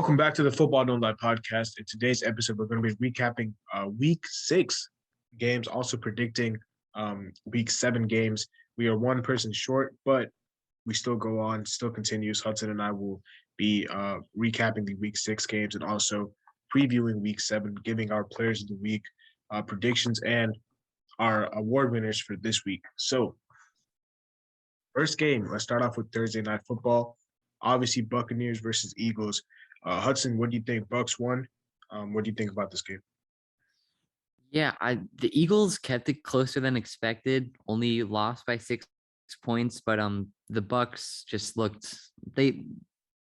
Welcome back to the Football Don't Lie podcast. In today's episode, we're going to be recapping week 6 games, also predicting week 7 games. We are one person short, but we still go on, still continues. Hudson and I will be recapping the week 6 games and also previewing week 7, giving our players of the week predictions and our award winners for this week. So, first game, let's start off with Thursday Night Football. Obviously, Buccaneers versus Eagles. Hudson, what do you think? Bucks won. What do you think about this game? Yeah, the Eagles kept it closer than expected. Only lost by 6 points, but the Bucks just they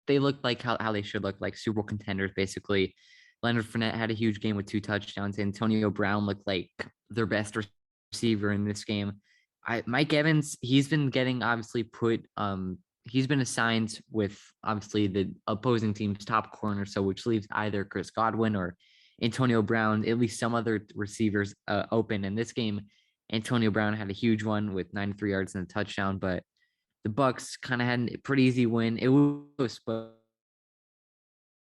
looked like how they should look, like Super Bowl contenders basically. Leonard Fournette had a huge game with 2 touchdowns. Antonio Brown looked like their best receiver in this game. Mike Evans, he's been getting obviously he's been assigned with obviously the opposing team's top corner, so which leaves either Chris Godwin or Antonio Brown, at least some other receivers open. In this game, Antonio Brown had a huge one with 93 yards and a touchdown, but the Bucks kind of had a pretty easy win. It was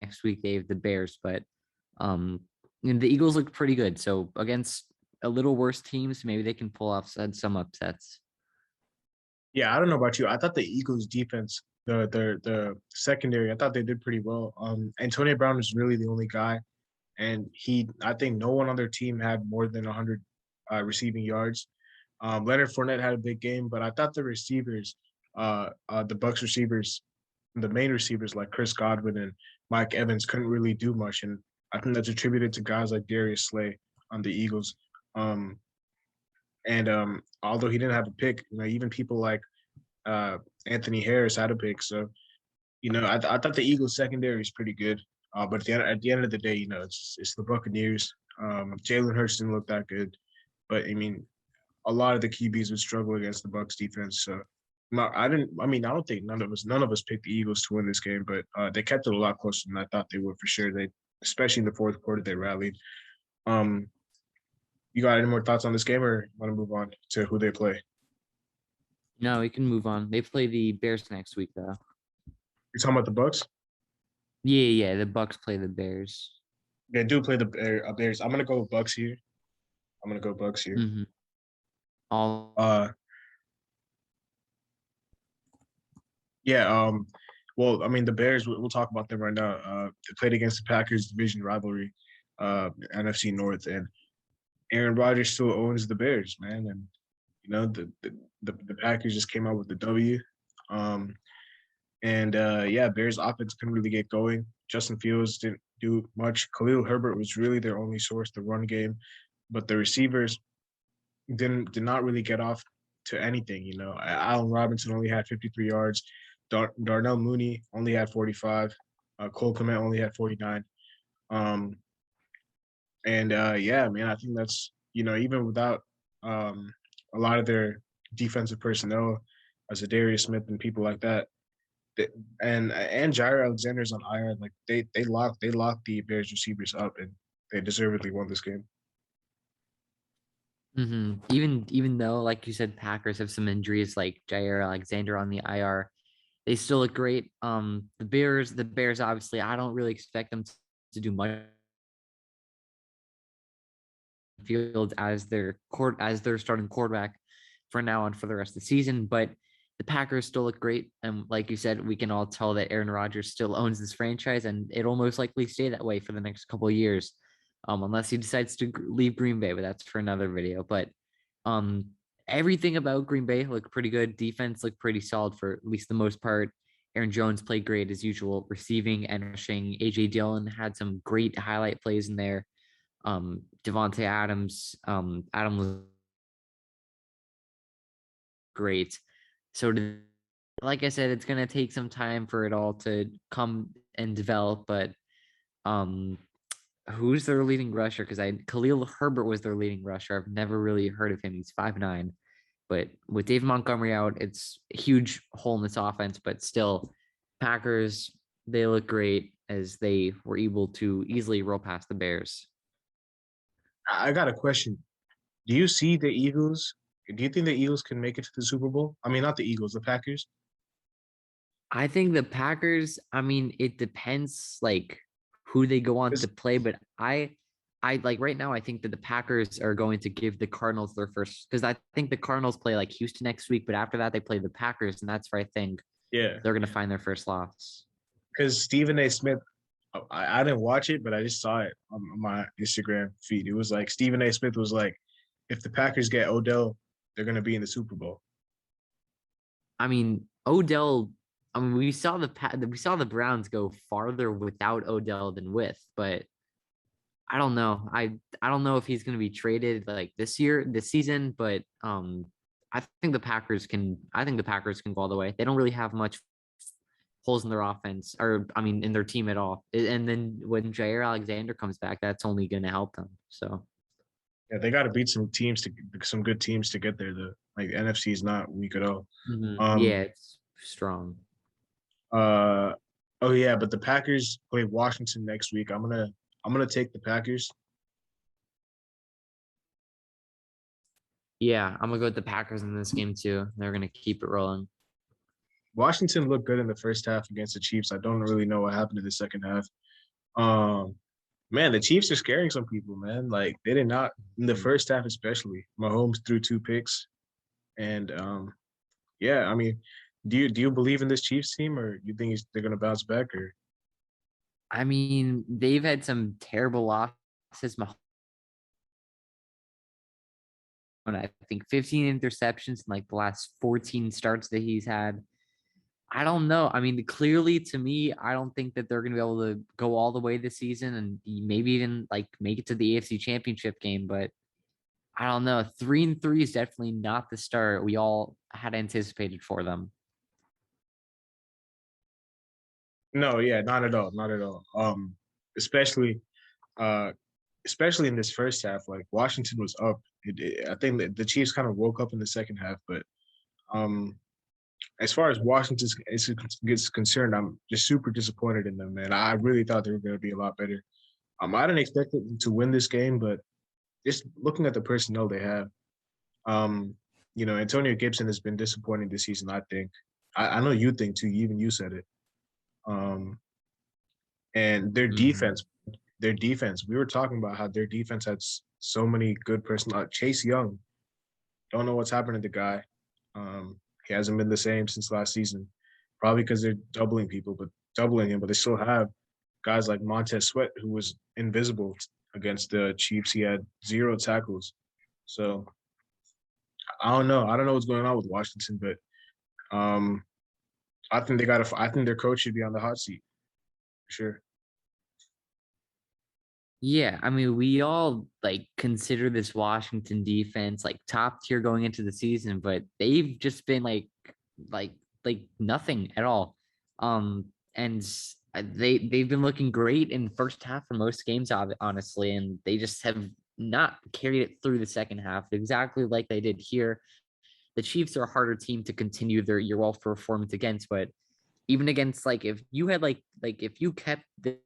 next week they have the Bears, but the Eagles look pretty good. So against a little worse teams, maybe they can pull off some upsets. Yeah, I don't know about you. I thought the Eagles defense, the secondary, I thought they did pretty well. Antonio Brown was really the only guy, and I think no one on their team had more than 100 receiving yards. Leonard Fournette had a big game, but I thought the receivers, the Bucks receivers, the main receivers like Chris Godwin and Mike Evans couldn't really do much, and I think that's attributed to guys like Darius Slay on the Eagles. And although he didn't have a pick, even people like Anthony Harris had a pick. So, I thought the Eagles secondary is pretty good. But at the end of the day, it's the Buccaneers. Jalen Hurts didn't look that good, but I mean, a lot of the QBs would struggle against the Bucks defense. So, I don't think none of us picked the Eagles to win this game, but they kept it a lot closer than I thought they would for sure. Especially in the fourth quarter, they rallied. You got any more thoughts on this game, or want to move on to who they play? No, we can move on. They play the Bears next week, though. You're talking about the Bucks? Yeah. The Bucks play the Bears. They do play the Bears. I'm gonna go Bucks here. Mm-hmm. All. Yeah. Well, I mean, the Bears. We'll talk about them right now. They played against the Packers division rivalry, NFC North, and Aaron Rodgers still owns the Bears, man. And the Packers just came out with the W. Bears offense couldn't really get going. Justin Fields didn't do much. Khalil Herbert was really their only source, the run game, but the receivers did not really get off to anything. Allen Robinson only had 53 yards. Darnell Mooney only had 45. Cole Kmet only had 49. Man, I think that's even without a lot of their defensive personnel, as a Darius Smith and people like that, and Jair Alexander's on IR. Like they locked the Bears receivers up, and they deservedly won this game. Mm-hmm. Even though, like you said, Packers have some injuries like Jair Alexander on the IR, they still look great. The Bears obviously, I don't really expect them to do much field as their starting quarterback for now on for the rest of the season, but the Packers still look great. And like you said, we can all tell that Aaron Rodgers still owns this franchise, and it'll most likely stay that way for the next couple of years, unless he decides to leave Green Bay, but that's for another video. But everything about Green Bay looked pretty good. Defense looked pretty solid for at least the most part. Aaron Jones played great as usual, receiving and rushing. A.J. Dillon had some great highlight plays in there. Devontae Adams, Adam was great. So, like I said, it's gonna take some time for it all to come and develop. But who's their leading rusher? Because Khalil Herbert was their leading rusher. I've never really heard of him. He's 5'9", but with David Montgomery out, it's a huge hole in this offense. But still, Packers, they look great as they were able to easily roll past the Bears. I got a question. Do you see the Eagles? Do you think the Eagles can make it to the Super Bowl? I mean, not the Eagles, the Packers. I think the Packers, I mean, it depends like who they go on to 'Cause- play, but I like right now I think that the Packers are going to give the Cardinals their first because I think the Cardinals play like Houston next week, but after that they play the Packers, and that's where I think yeah, they're gonna find their first loss. because Stephen A. Smith, I didn't watch it, but I just saw it on my Instagram feed. It was like Stephen A. Smith was like, if the Packers get Odell, they're gonna be in the Super Bowl. I mean, Odell, I mean, we saw the Browns go farther without Odell than with, but I don't know. I don't know if he's going to be traded like this season, but I think the Packers can go all the way. They don't really have much holes in their offense or I mean in their team at all. And then when Jair Alexander comes back, that's only going to help them. So, Yeah, they got to beat some good teams to get there. Like the NFC is not weak at all. yeah, Um, it's strong. uh, oh yeah, but the Packers play Washington next week. I'm gonna take the Packers. Yeah, I'm gonna go with the Packers in this game too. They're gonna keep it rolling. Washington looked good in the first half against the Chiefs. I don't really know what happened in the second half. Um, Man, the Chiefs are scaring some people, man. Like they did not in the Mhm. first half, especially. Mahomes threw 2 picks, and yeah. I mean, do you believe in this Chiefs team, or you think they're gonna bounce back? Or I mean, they've had some terrible losses. I think 15 interceptions in like the last 14 starts that he's had. I don't know. I mean, clearly to me, I don't think that they're going to be able to go all the way this season and maybe even like make it to the AFC Championship game. But I don't know. 3-3 is definitely not the start we all had anticipated for them. no, yeah, not at all, not at all. Especially uh, especially in this first half, like Washington was up. I think that the Chiefs kind of woke up in the second half, but um, as far as Washington is concerned, I'm just super disappointed in them, man. I really thought they were going to be a lot better. I didn't expect them to win this game, but just looking at the personnel they have, um, Antonio Gibson has been disappointing this season. I think. I know you think too. Even you said it. Um, and Mhm. their defense. We were talking about how their defense had so many good personnel. Chase Young, don't know what's happened to the guy. He hasn't been the same since last season. Probably because they're doubling him, but they still have guys like Montez Sweat, who was invisible against the Chiefs. He had 0 tackles. So I don't know. I don't know what's going on with Washington, but um, I think I think their coach should be on the hot seat for sure. Yeah, I mean, we all like consider this Washington defense like top tier going into the season, but they've just been like like nothing at all. And they've been looking great in first half for most games, honestly, and they just have not carried it through the second half exactly like they did here. The Chiefs are a harder team to continue their year well performance against, but even against like if you had like if you kept the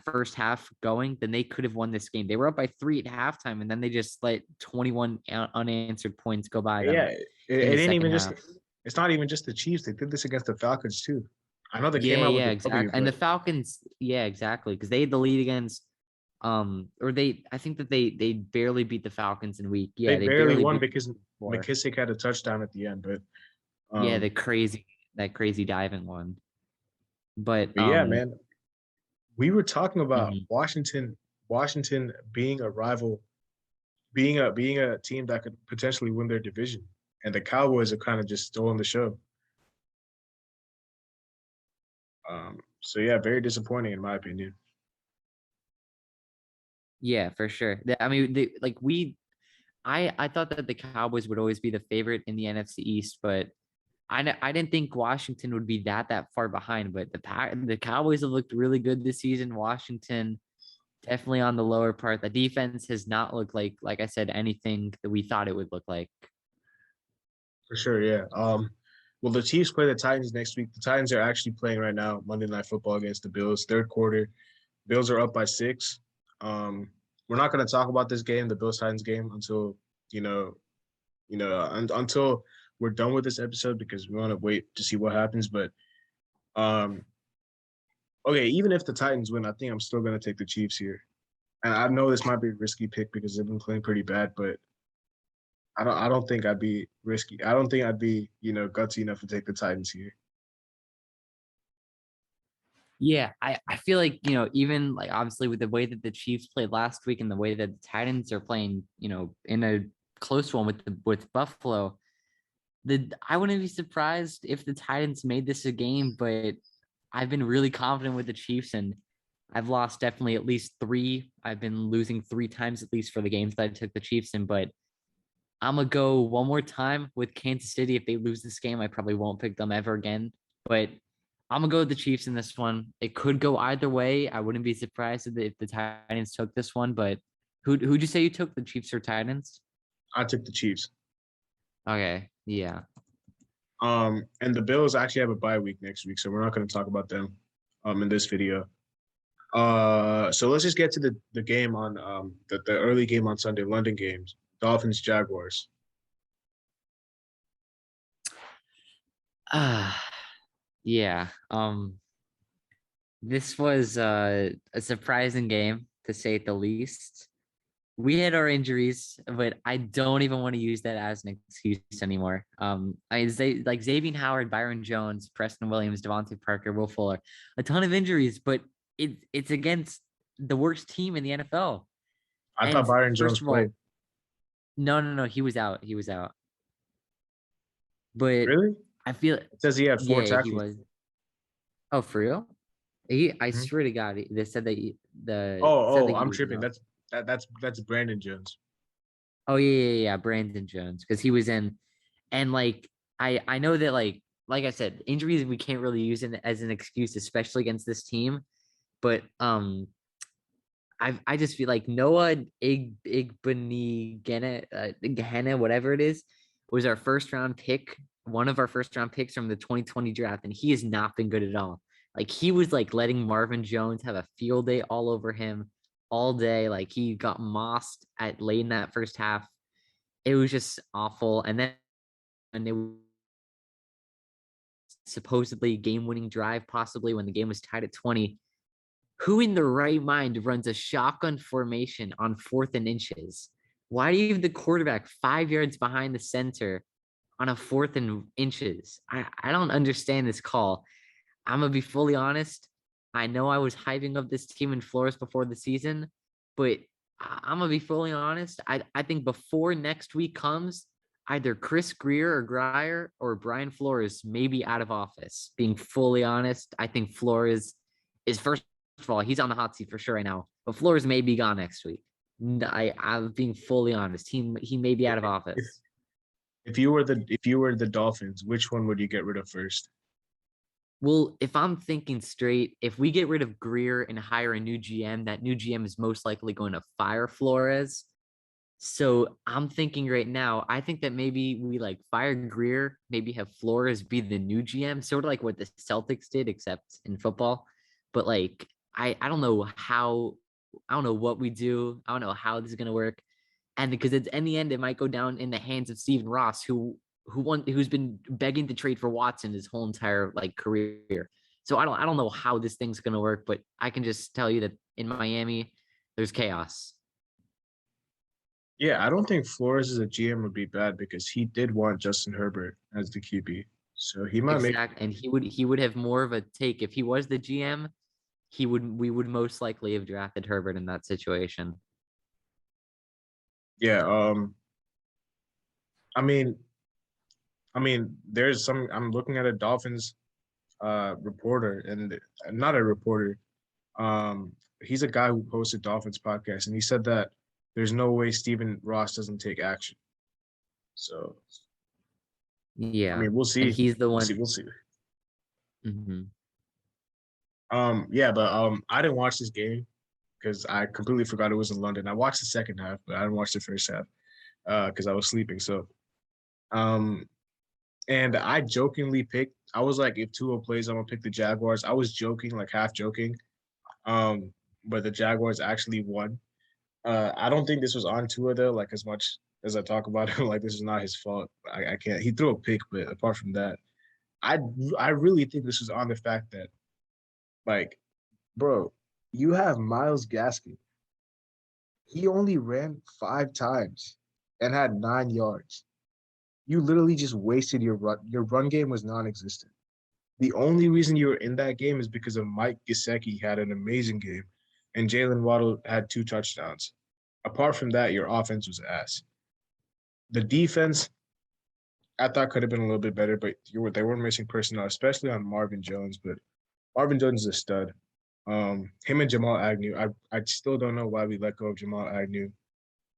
first half going, then they could have won this game. They were up by 3 at halftime, and then they just let 21 unanswered points go by Yeah, them in it the ain't second even just. half. It's not even just the Chiefs. They did this against the Falcons too. I know they came Yeah, out with yeah, a W, exactly. And but the Falcons, yeah, exactly, because they had the lead against or they I think that they barely beat the Falcons in week. they Yeah, they barely barely won beat because four. McKissick had a touchdown at the end. Yeah, Um, that crazy diving one. But but yeah, man, we were talking about mhm. Washington being a rival, being a team that could potentially win their division, and the Cowboys are kind of just stolen the show. So yeah, very disappointing in my opinion. Yeah, for sure. I mean, I thought that the Cowboys would always be the favorite in the NFC East, but I didn't think Washington would be that far behind. But the Cowboys have looked really good this season. Washington definitely on the lower part. The defense has not looked like I said, anything that we thought it would look like. For sure, yeah. Well, the Chiefs play the Titans next week. The Titans are actually playing right now, Monday Night Football against the Bills. Third quarter, Bills are up by 6. Um, we're not going to talk about this game, the Bills Titans game, until you know, until we're done with this episode because we want to wait to see what happens. But um, okay, even if the Titans win, I think I'm still gonna take the Chiefs here. And I know this might be a risky pick because they've been playing pretty bad, but I don't think I'd be risky. I don't think I'd be, gutsy enough to take the Titans here. Yeah, I feel like, even like obviously with the way that the Chiefs played last week and the way that the Titans are playing, in a close one with Buffalo, I wouldn't be surprised if the Titans made this a game, but I've been really confident with the Chiefs and I've lost definitely at least three. I've been losing three times at least for the games that I took the Chiefs in, but I'm gonna go one more time with Kansas City. If they lose this game, I probably won't pick them ever again. But I'm gonna go with the Chiefs in this one. It could go either way. I wouldn't be surprised if the Titans took this one. But who'd you say you took, the Chiefs or Titans? I took the Chiefs. Okay, yeah. And the Bills actually have a bye week next week, so we're not going to talk about them in this video. So let's just get to the game on the early game on Sunday, London games, Dolphins Jaguars. Yeah. This was a surprising game to say the least. We had our injuries, but I don't even want to use that as an excuse anymore. Like Xavier Howard, Byron Jones, Preston Williams, Devontae Parker, Will Fuller, a ton of injuries, but it's against the worst team in the NFL. I And thought Byron Jones first of all, played. no, he was out. He was out. But Really? I feel, It says he had 4 yeah, he tackles. was. Oh, for real? I Mhm. swear to God, they said that said Oh, that he I'm was tripping. out. That's Brandon Jones. Oh yeah, Brandon Jones, because he was in, and like I know that like I said, injuries we can't really use as an excuse, especially against this team. But I just feel like Noah Gehenna, whatever it is, was our first round pick, one of our first round picks from the 2020 draft, and he has not been good at all. Like he was like letting Marvin Jones have a field day all over him all day. Like he got mossed at late in that first half. It was just awful. And it was supposedly game-winning drive, possibly when the game was tied at 20. Who in the right mind runs a shotgun formation on 4th and inches? Why do you have the quarterback 5 yards behind the center on a 4th and inches? I don't understand this call. I'm gonna be fully honest. I know I was hyping up this team in Flores before the season, but I'm gonna be fully honest. I think before next week comes, either Chris Greer or Grier or Brian Flores may be out of office. Being fully honest, I think Flores is, first of all, he's on the hot seat for sure right now, but Flores may be gone next week. I'm being fully honest. He may be out of If office. if you were the Dolphins, which one would you get rid of first? Well, if I'm thinking straight, if we get rid of Greer and hire a new GM, that new GM is most likely going to fire Flores. So I'm thinking right now, I think that maybe we like fire Greer, maybe have Flores be the new GM, sort of like what the Celtics did, except in football. But like, I don't know how, I don't know what we do. I don't know how this is gonna work. And because it's in the end, it might go down in the hands of Stephen Ross, who's been begging to trade for Watson his whole entire like career. So I don't know how this thing's gonna work, but I can just tell you that in Miami, there's chaos. Yeah, I don't think Flores as a GM would be bad because he did want Justin Herbert as the QB. So he might make. Exact, and he would have more of a take if he was the GM. We would most likely have drafted Herbert in that situation. Yeah, I mean, there's some. I'm looking at a Dolphins reporter, and not a reporter. He's a guy who hosts a Dolphins podcast, and he said that there's no way Stephen Ross doesn't take action. So, I Yeah, mean, we'll and see. he's the We'll see. one. We'll see. Mhm. Yeah, but I didn't watch this game because I completely forgot it was in London. I watched the second half, but I didn't watch the first half because I was sleeping. So, um, and I jokingly picked. I was like, if Tua plays, I'm gonna pick the Jaguars. I was joking, like half joking. But the Jaguars actually won. I don't think this was on Tua though, like as much. as I talk about him like this is not his fault. I can't. He threw a pick, but apart from that, I I really think this was on the fact that like, bro, you have Miles Gaskin. He only ran 5 times and had 9 yards. You literally just wasted your run. Your run game was non-existent. The only reason you were in that game is because of Mike Gesicki had an amazing game, and Jalen Waddle had 2 touchdowns. Apart from that, your offense was ass. The defense, I thought could have been a little bit better, but they were missing personnel, especially on Marvin Jones. But Marvin Jones is a stud. Him and Jamal Agnew. I still don't know why we let go of Jamal Agnew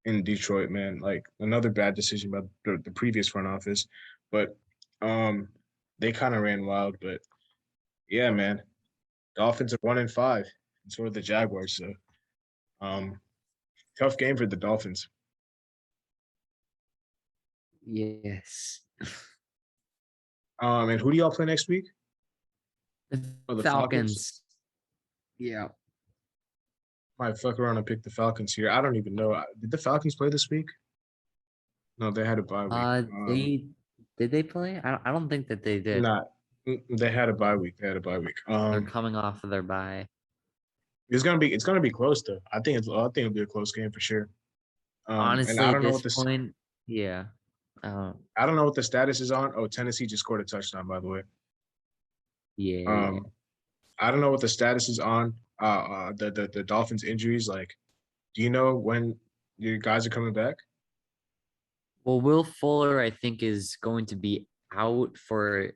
in Detroit, man. Like another bad decision by the previous front office, but they kind of ran wild. But yeah, man, Dolphins are 1-5, and so are the Jaguars. So um, tough game for the Dolphins. Yes. And who do y'all play next week? The Oh, the Falcons. Falcons. Yeah. Might fuck around and pick the Falcons here. I don't even know. Did the Falcons play this week? No, they had a bye week. They did they play? I don't think that they did. Not. They had a bye week. They had a bye week. They're coming off of their bye. It's gonna be close though. I think it'll be a close game for sure. Honestly, And I at don't know this what point, yeah. I don't know what the status is on. Oh, Tennessee just scored a touchdown, by the way. Yeah. I don't know what the status is on the Dolphins injuries. Like, do you know when your guys are coming back? Well, Will Fuller, I think, is going to be out for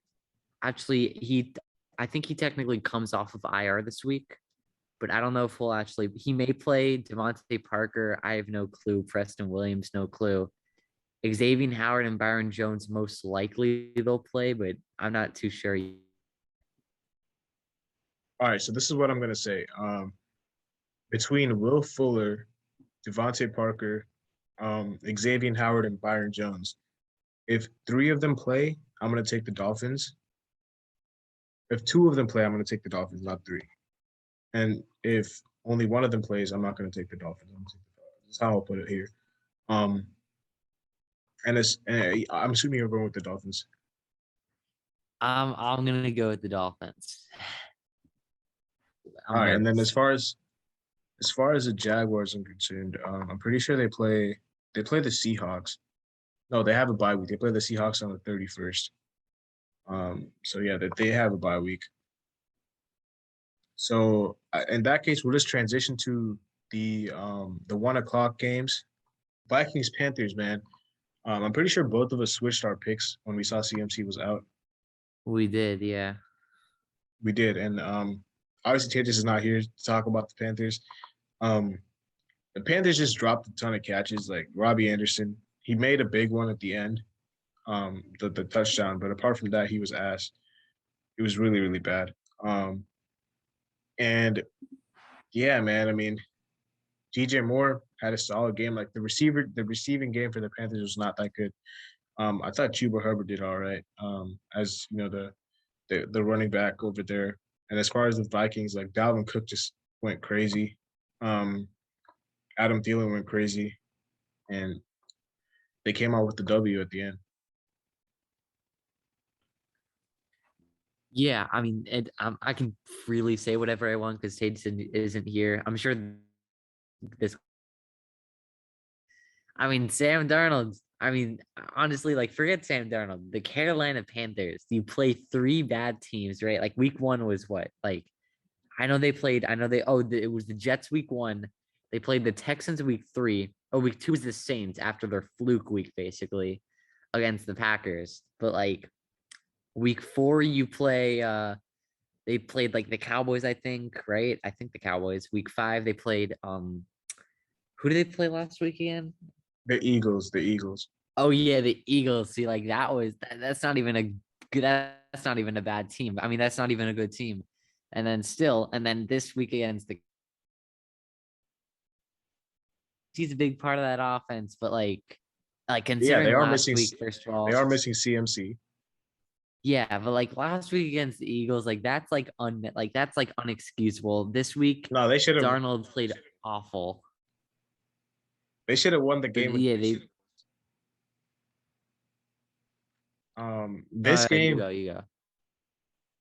actually I think he technically comes off of IR this week, but I don't know if he may play Devontae Parker. I have no clue. Preston Williams, no clue. Xavier Howard and Byron Jones most likely they'll play, but I'm not too sure. All right, so this is what I'm gonna say. Between Will Fuller, Devontae Parker, Xavier Howard, and Byron Jones, if 3 of them play, I'm gonna take the Dolphins. If 2 of them play, I'm gonna take the Dolphins, not 3. And if only 1 of them plays, I'm not gonna take the Dolphins. I'm gonna take the Dolphins. That's how I'll put it here. And I'm assuming you're going with the Dolphins. I'm gonna go with the Dolphins. All right, and then as far as the Jaguars are concerned, I'm pretty sure they play the Seahawks. No, they have a bye week. They play the Seahawks on the 31st. So yeah, that they have a bye week. So in that case, we'll just transition to the 1 o'clock games. Vikings Panthers, man. I'm pretty sure both of us switched our picks when we saw CMC was out. We did, yeah. We did, and obviously Tatus is not here to talk about the Panthers. The Panthers just dropped a ton of catches. Like Robbie Anderson, he made a big one at the end, the touchdown. But apart from that, he was ass. It was really, really bad. And yeah, man. I mean, DJ Moore had a solid game. Like the receiving game for the Panthers was not that good. I thought Chuba Hubbard did all right. As you know, the running back over there. And as far as the Vikings, like Dalvin Cook just went crazy. Adam Thielen went crazy, and they came out with the W at the end. Yeah, I mean, I can freely say whatever I want because Tate isn't here. I'm sure this. I mean, Sam Darnold. I mean, honestly, like forget Sam Darnold. The Carolina Panthers. You play 3 bad teams, right? Like week 1 was what? Like, I know they played. I know they. Oh, it was the Jets week 1. They played the Texans week 3. Oh, week 2 was the Saints after their fluke week, basically, against the Packers. But like week 4, you play. They played like the Cowboys, I think, right? I think the Cowboys. Week 5, they played. Who did they play last week again? The Eagles. Oh yeah, the Eagles. See, like that's not even a good. That's not even a bad team. I mean, that's not even a good team. And then this week against he's a big part of that offense. But like considering they are last missing. week, first of all, they are missing CMC. Yeah, but like last week against the Eagles, like that's like unexcusable. This week, No, they should have. Darnold played awful. They should have won the game. Yeah, they This You game, go, you go.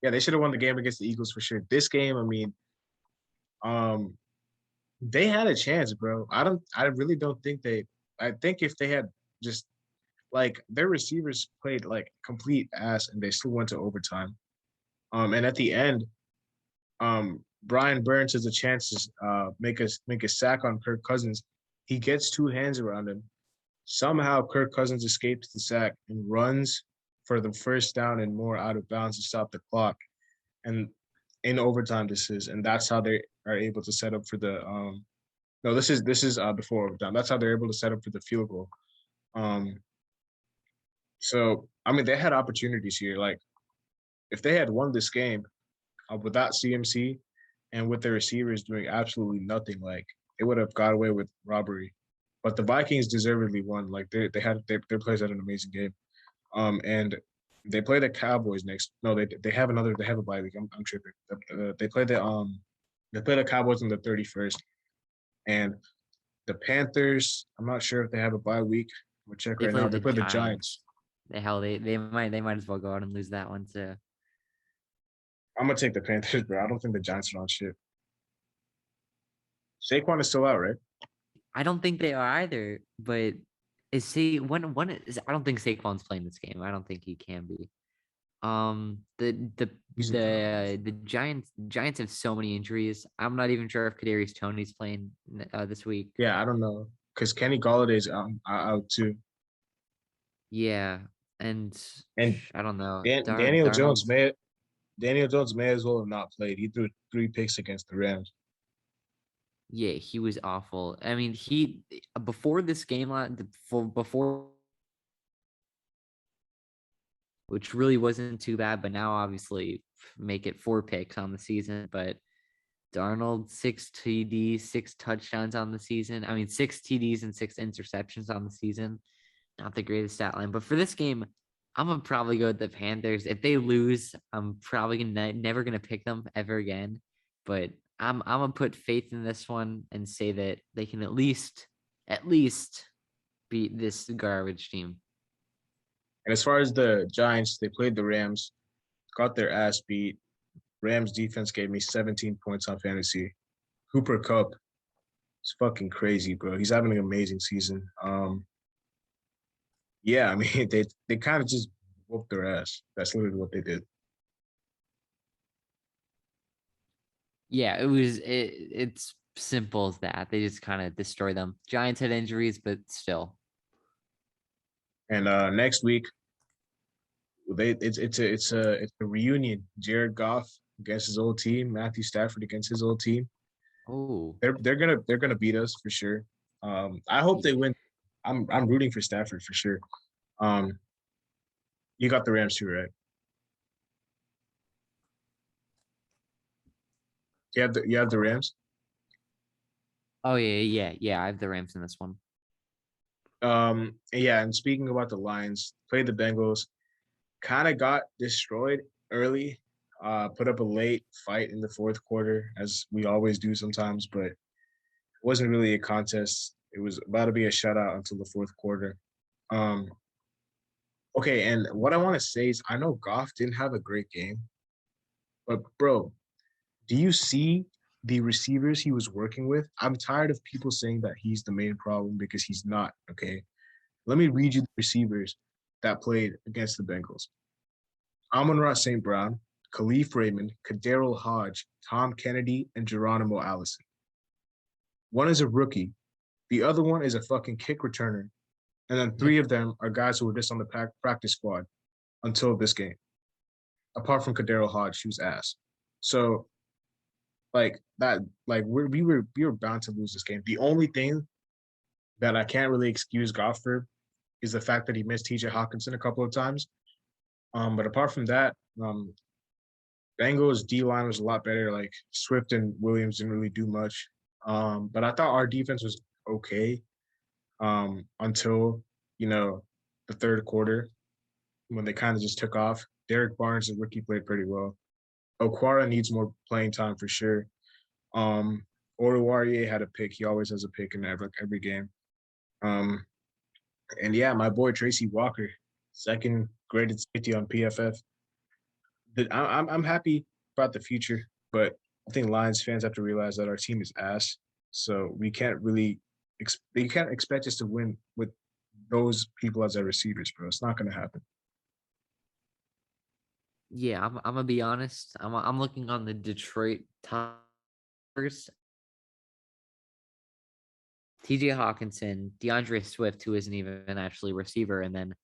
yeah, they should have won the game against the Eagles for sure. This game, I mean, um, they had a chance, bro. I really don't think they. I think if they had just like their receivers played like complete ass and they still went to overtime. And at the end, Brian Burns has a chance to make a sack on Kirk Cousins. He gets two hands around him. Somehow Kirk Cousins escapes the sack and runs for the first down and more out of bounds to stop the clock. And in overtime, this is, and that's how they are able to set up for the no, this is before overtime. That's how they're able to set up for the field goal. Um, so I mean, they had opportunities here. Like if they had won this game without CMC and with their receivers doing absolutely nothing, like it would have got away with robbery. But the Vikings deservedly won. Like their players had an amazing game. And they play the Cowboys next. No, they have another. They have a bye week. I'm tripping. They play the Cowboys on the 31st, and the Panthers. I'm not sure if they have a bye week. We'll check They right now. play They the play the Giants. Giants. They might as well go out and lose that one too. I'm gonna take the Panthers, bro. I don't think the Giants are on shit. Saquon is still out, right? I don't think they are either. But is see when is I don't think Saquon's playing this game. I don't think he can be. He's not. The Giants have so many injuries. I'm not even sure if Kadarius Toney's playing this week. Yeah, I don't know because Kenny Galladay's out too, Yeah, and and I don't know. Daniel Jones Darnold. may as well have not played. He threw three picks against the Rams. Yeah, he was awful. I mean, he before this game before, which really wasn't too bad, but now obviously make it 4 picks on the season. But Darnold 6 TDs, 6 touchdowns on the season. I mean, 6 TDs and 6 interceptions on the season. Not the greatest stat line, but for this game, I'm gonna probably go with the Panthers. If they lose, I'm probably never gonna pick them ever again. But I'm gonna put faith in this one and say that they can at least beat this garbage team. And as far as the Giants, they played the Rams, got their ass beat. Rams defense gave me 17 points on fantasy. Cooper Kupp is fucking crazy, bro. He's having an amazing season. Yeah, I mean they kind of just whooped their ass. That's literally what they did. Yeah, it's simple as that. They just kind of destroy them. Giants had injuries, but still. And next week, it's a reunion. Jared Goff against his old team, Matthew Stafford against his old team. Oh, They're gonna beat us for sure. I hope they yeah. win. I'm rooting for Stafford for sure. Um, you got the Rams too, right? You have the Rams. Oh yeah. I have the Rams in this one. Yeah, and speaking about the Lions, played the Bengals, kind of got destroyed early. Put up a late fight in the fourth quarter, as we always do sometimes, but it wasn't really a contest. It was about to be a shutout until the fourth quarter. Um, okay, and what I want to say is I know Goff didn't have a great game, but bro, do you see the receivers he was working with? I'm tired of people saying that he's the main problem because he's not. Okay, let me read you the receivers that played against the Bengals. Amon-Ra St. Brown, Khalif Raymond, Kaderil Hodge, Tom Kennedy, and Geronimo Allison. One is a rookie. The other one is a fucking kick returner. And then three of them are guys who were just on the practice squad until this game, apart from Kaderil Hodge, who's ass. So, like that, like we were bound to lose this game. The only thing that I can't really excuse Goff for is the fact that he missed TJ Hawkinson a couple of times. But apart from that, Bengals D line was a lot better. Like Swift and Williams didn't really do much. But I thought our defense was okay until the third quarter when they kind of just took off. Derek Barnes, the rookie, played pretty well. Okwara needs more playing time for sure. Oruwariye had a pick. He always has a pick in every game. And yeah, my boy Tracy Walker, second graded safety on PFF. I'm happy about the future, but I think Lions fans have to realize that our team is ass. So we can't really you can't expect us to win with those people as our receivers, bro. It's not gonna happen. Yeah, I'm gonna be honest. I'm looking on the Detroit Tigers. TJ Hawkinson, DeAndre Swift, who isn't even actually a receiver, and then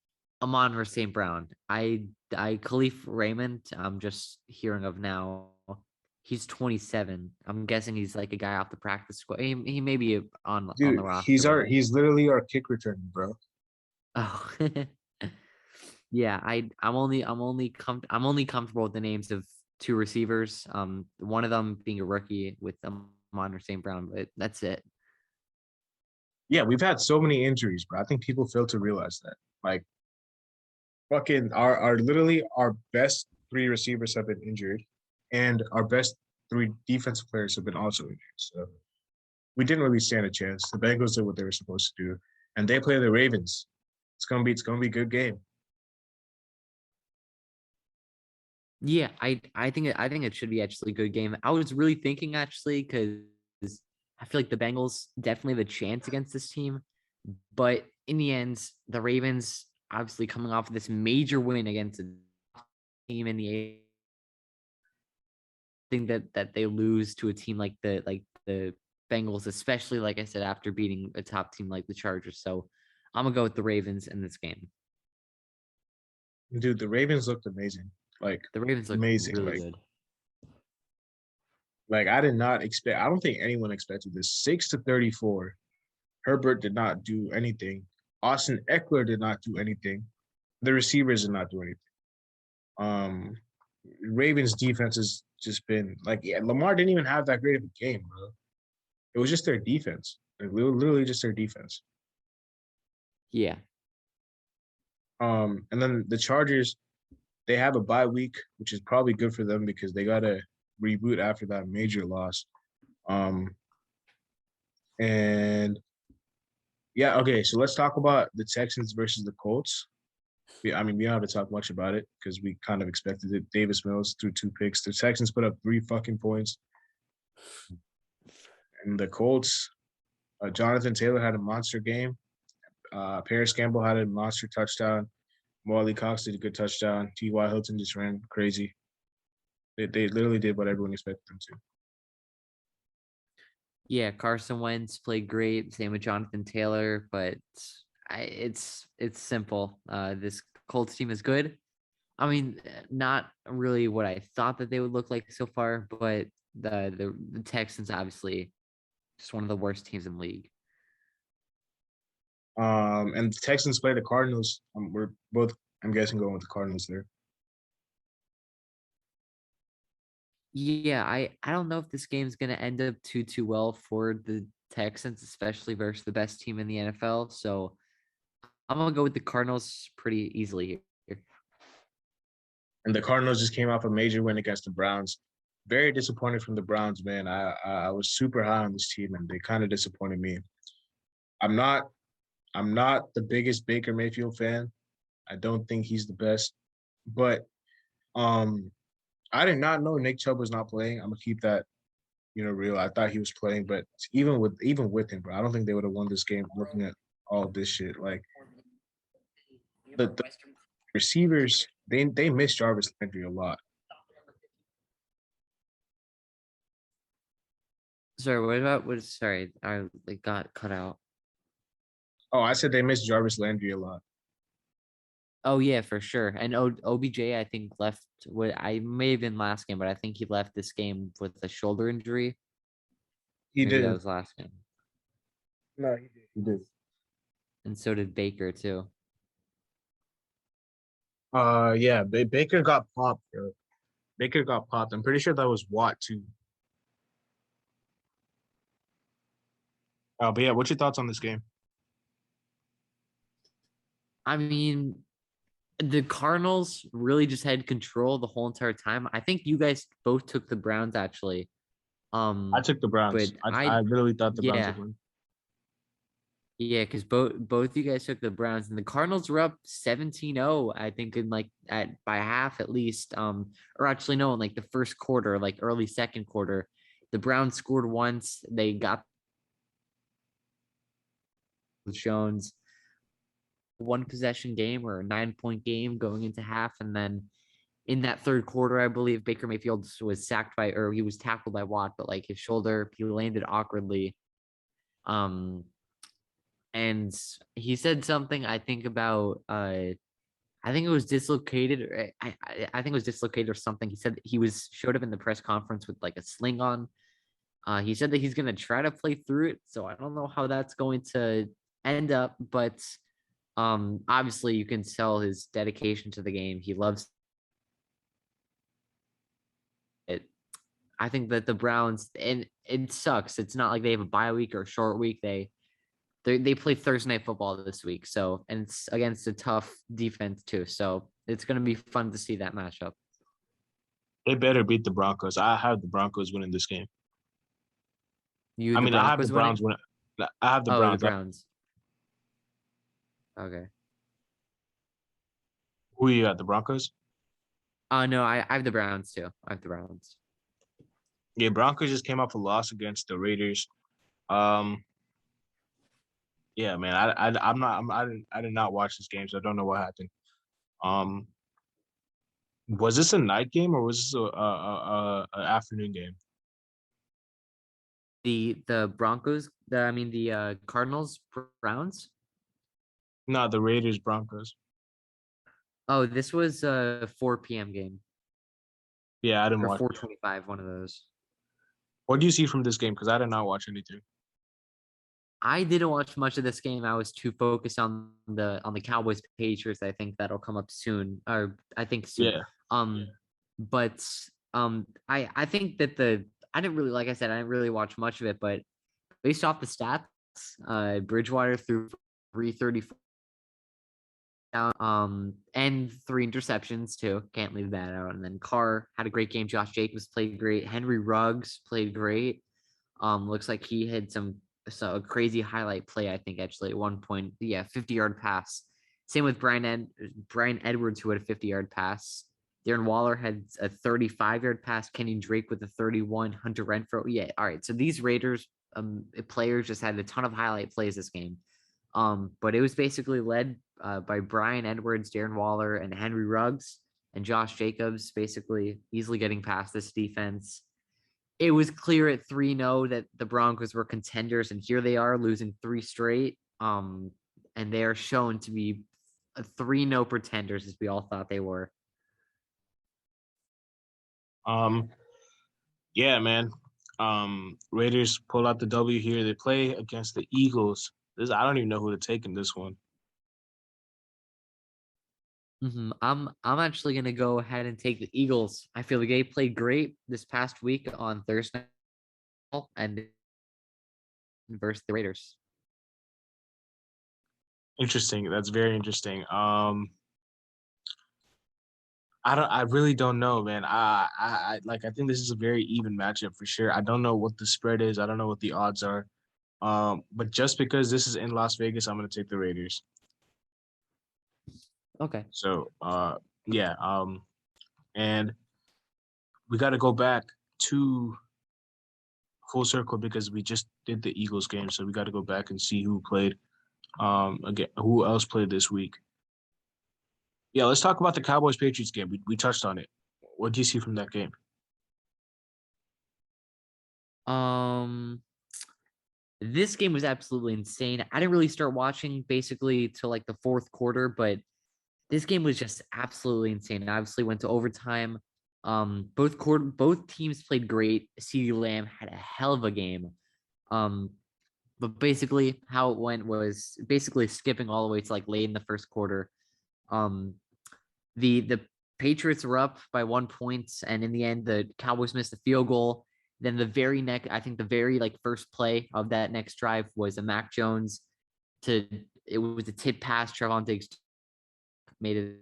Amon St. Brown. I Khalif Raymond, I'm just hearing of now. He's 27. I'm guessing he's like a guy off the practice squad. He may be on Dude, the roster, but he's literally our kick returner, bro. oh yeah, I'm only comfortable with the names of two receivers. One of them being a rookie with Amon St. Brown, but that's it. Yeah, we've had so many injuries, bro. I think people fail to realize that. Like fucking our literally our best three receivers have been injured, and our best three defensive players have been also injured. So we didn't really stand a chance. The Bengals did what they were supposed to do, and they play the Ravens. It's gonna be a good game. Yeah, I think it should be actually a good game. I was really thinking actually because I feel like the Bengals definitely have a chance against this team, but in the end, the Ravens obviously coming off of this major win against a team in the thing that they lose to a team like the Bengals, especially like I said after beating a top team like the Chargers. So I'm gonna go with the Ravens in this game. Dude, the Ravens looked amazing. Like The Ravens look amazing. really good. Like I did not expect. I don't think anyone expected this. 6-34. Herbert did not do anything. Austin Eckler did not do anything. The receivers did not do anything. Um, Ravens defense has just been like, yeah, Lamar didn't even have that great of a game, bro. It was just their defense, like literally just their defense. Yeah. And then the Chargers, they have a bye week, which is probably good for them because they gotta reboot after that major loss. Um, and yeah, okay, so let's talk about the Texans versus the Colts. I mean, we don't have to talk much about it because we kind of expected it. Davis Mills threw 2 picks. The Texans put up 3 fucking points. And the Colts, Jonathan Taylor had a monster game. Paris Campbell had a monster touchdown. Morley Cox did a good touchdown. T.Y. Hilton just ran crazy. They literally did what everyone expected them to. Yeah, Carson Wentz played great. Same with Jonathan Taylor, but it's simple. This Colts team is good. I mean, not really what I thought that they would look like so far, but the Texans obviously just one of the worst teams in the league. And the Texans play the Cardinals. We're both, I'm guessing, going with the Cardinals there. Yeah, I don't know if this game's gonna end up too well for the Texans, especially versus the best team in the NFL. So I'm gonna go with the Cardinals pretty easily here. And the Cardinals just came off a major win against the Browns. Very disappointed from the Browns, man. I was super high on this team, and they kind of disappointed me. I'm not I'm not the biggest Baker Mayfield fan. I don't think he's the best, but um, I did not know Nick Chubb was not playing. I'm gonna keep that real. I thought he was playing, but even with him, bro, I don't think they would have won this game. Looking at all this shit, like the receivers, they miss Jarvis Landry a lot. Sorry, what about what? Sorry, I like got cut out. Oh, I said they miss Jarvis Landry a lot. Oh yeah, for sure. And OBJ, I think left. What I may have been last game, but I think he left this game with a shoulder injury. He Maybe that didn't. was last game. No, he did. He did. And so did Baker too. Yeah, Baker got popped, bro. Baker got popped. I'm pretty sure that was Watt too. But yeah, what's your thoughts on this game? I mean, the Cardinals really just had control the whole entire time. I think you guys both took the Browns actually. I took the Browns. But I literally thought the Browns yeah, would win. Yeah, because both you guys took the Browns and the Cardinals were up 17-0, I think in like at by half at least. Or actually no, in like the first quarter, like early second quarter. The Browns scored once, they got Jones one possession game or a 9-point game going into half, and then in that third quarter, I believe Baker Mayfield was sacked by or he was tackled by Watt, but like his shoulder, he landed awkwardly. Um and he said something I think about I think it was dislocated or I think it was dislocated or something. He said he was showed up in the press conference with like a sling on. He said that he's gonna try to play through it. So I don't know how that's going to end up, but obviously you can tell his dedication to the game. He loves it. I think that the Browns and it sucks. It's not like they have a bye week or a short week. They play Thursday night football this week, so and it's against a tough defense too. So it's gonna be fun to see that matchup. They better beat the Broncos. I have the Broncos winning this game. You I the mean, I have the Broncos Browns winning? winning. I have the Oh, the Browns. Browns. Okay. Who you got? The Broncos? No, I have the Browns too. I have the Browns. Yeah, Broncos just came off a loss against the Raiders. Um, yeah, man, I'm not, I did not watch this game, so I don't know what happened. Um, was this a night game or was this a afternoon game? The Broncos, the Cardinals Browns. No, the Raiders Broncos. Oh, this was a 4 p.m. game Yeah, I didn't or watch. 4:25, one of those. What do you see from this game? Because I did not watch anything. I didn't watch much of this game. I was too focused on the Cowboys Patriots. I think that'll come up soon, or I think soon. Yeah. Um, but I think that the I didn't really like I said I didn't really watch much of it, but based off the stats, Bridgewater threw 334 down, and 3 interceptions too. Can't leave that out. And then Carr had a great game. Josh Jacobs played great. Henry Ruggs played great. Looks like he had so a crazy highlight play, I think, actually, at one point. Yeah, 50-yard pass. Same with Brian Edwards, who had a 50-yard pass. Darren Waller had a 35-yard pass. Kenny Drake with a 31. Hunter Renfro. Yeah, all right. So these Raiders players just had a ton of highlight plays this game. But it was basically led by Brian Edwards, Darren Waller, and Henry Ruggs and Josh Jacobs, basically easily getting past this defense. It was clear at 3-0 that the Broncos were contenders, and here they are losing 3 straight. And they are shown to be a 3-0 pretenders as we all thought they were. Um, yeah, man. Raiders pull out the W here. They play against the Eagles. I don't even know who to take in this one. I'm actually gonna go ahead and take the Eagles. I feel like they played great this past week on Thursday and versus the Raiders. Interesting. That's very interesting. I really don't know, man. I think this is a very even matchup for sure. I don't know what the spread is. I don't know what the odds are. But just because this is in Las Vegas, I'm gonna take the Raiders. Okay. So, yeah. And we got to go back to full circle because we just did the Eagles game, so we got to go back and see who played. Again, who else played this week? Yeah, let's talk about the Cowboys Patriots game. We touched on it. What do you see from that game? Um, this game was absolutely insane. I didn't really start watching basically till like the fourth quarter, but this game was just absolutely insane. It obviously went to overtime. Both teams played great. CeeDee Lamb had a hell of a game. Um, but basically how it went was basically skipping all the way to like late in the first quarter. Um, the Patriots were up by 1 point, and in the end, the Cowboys missed a field goal. Then the very next, I think the very like first play of that next drive was a Mac Jones to it was a tip pass. Trevon Diggs made it.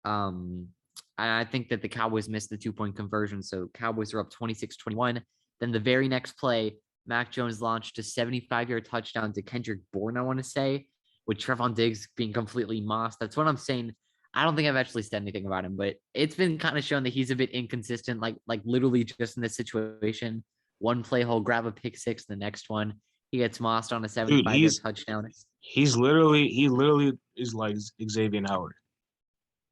Um, I think that the Cowboys missed the 2-point conversion, so Cowboys are up 26-21. Then the very next play, Mac Jones launched a 75-yard touchdown to Kendrick Bourne, I want to say, with Trevon Diggs being completely mossed. That's what I'm saying. I don't think I've actually said anything about him, but it's been kind of shown that he's a bit inconsistent. Like literally just in this situation, one play he'll grab a pick six, the next one he gets mossed on a Dude, 75-yard touchdown. he literally is like Xavier Howard.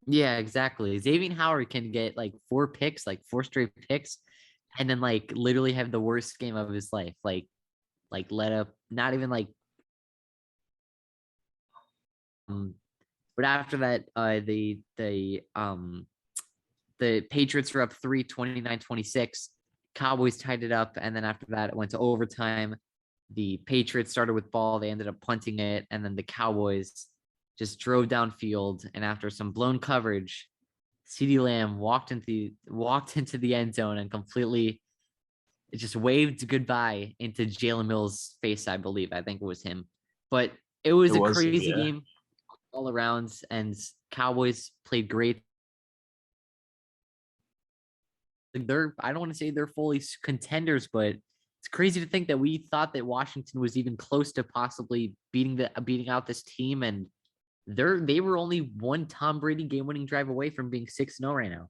Yeah, exactly. Xavier Howard can get like four picks, like four straight picks, and then like literally have the worst game of his life. Like let up, not even like. But after that, the Patriots were up 29-26. Cowboys tied it up, and then after that, it went to overtime. The Patriots started with ball. They ended up punting it, and then the Cowboys just drove downfield. And after some blown coverage, CeeDee Lamb walked into the end zone and completely just waved goodbye into Jalen Mills' face. I believe. I think it was him. But it It was a was him, crazy yeah. game all around, and Cowboys played great. I don't want to say they're fully contenders, but it's crazy to think that we thought that Washington was even close to possibly beating out this team, and they were only one Tom Brady game-winning drive away from being 6-0 right now.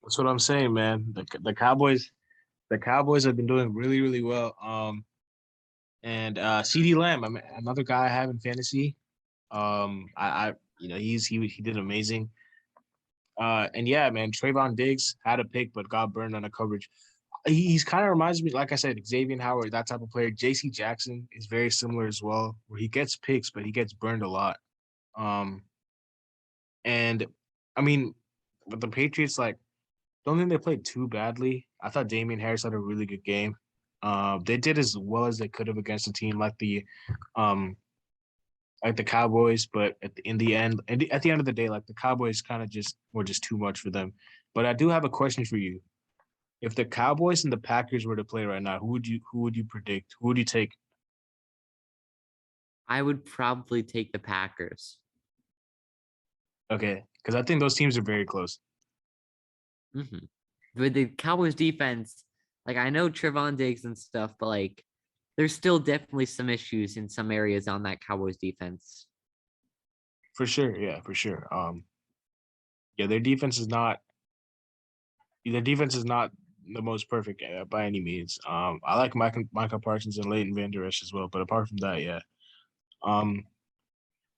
That's what I'm saying, man. The Cowboys have been doing really, really well. And CeeDee Lamb, I mean, another guy I have in fantasy. I he did amazing. And yeah, man, Trayvon Diggs had a pick but got burned on a coverage. He's kind of reminds me, like I said, Xavier Howard, that type of player. J.C. Jackson is very similar as well, where he gets picks but he gets burned a lot. Um, and I mean, with the Patriots, like, don't think they played too badly. I thought Damian Harris had a really good game. They did as well as they could have against a team um, like the Cowboys, but in the end, at the end of the day, like the Cowboys kind of just were just too much for them. But I do have a question for you. If the Cowboys and the Packers were to play right now, who would you predict? Who would you take? I would probably take the Packers. Okay, because I think those teams are very close. Mm-hmm. But the Cowboys defense, like I know Trevon Diggs and stuff, but like there's still definitely some issues in some areas on that Cowboys defense. For sure, yeah, for sure. Yeah, their defense is not the most perfect by any means. I like Micah Parsons and Leighton Vander Esch as well, but apart from that, yeah. Um,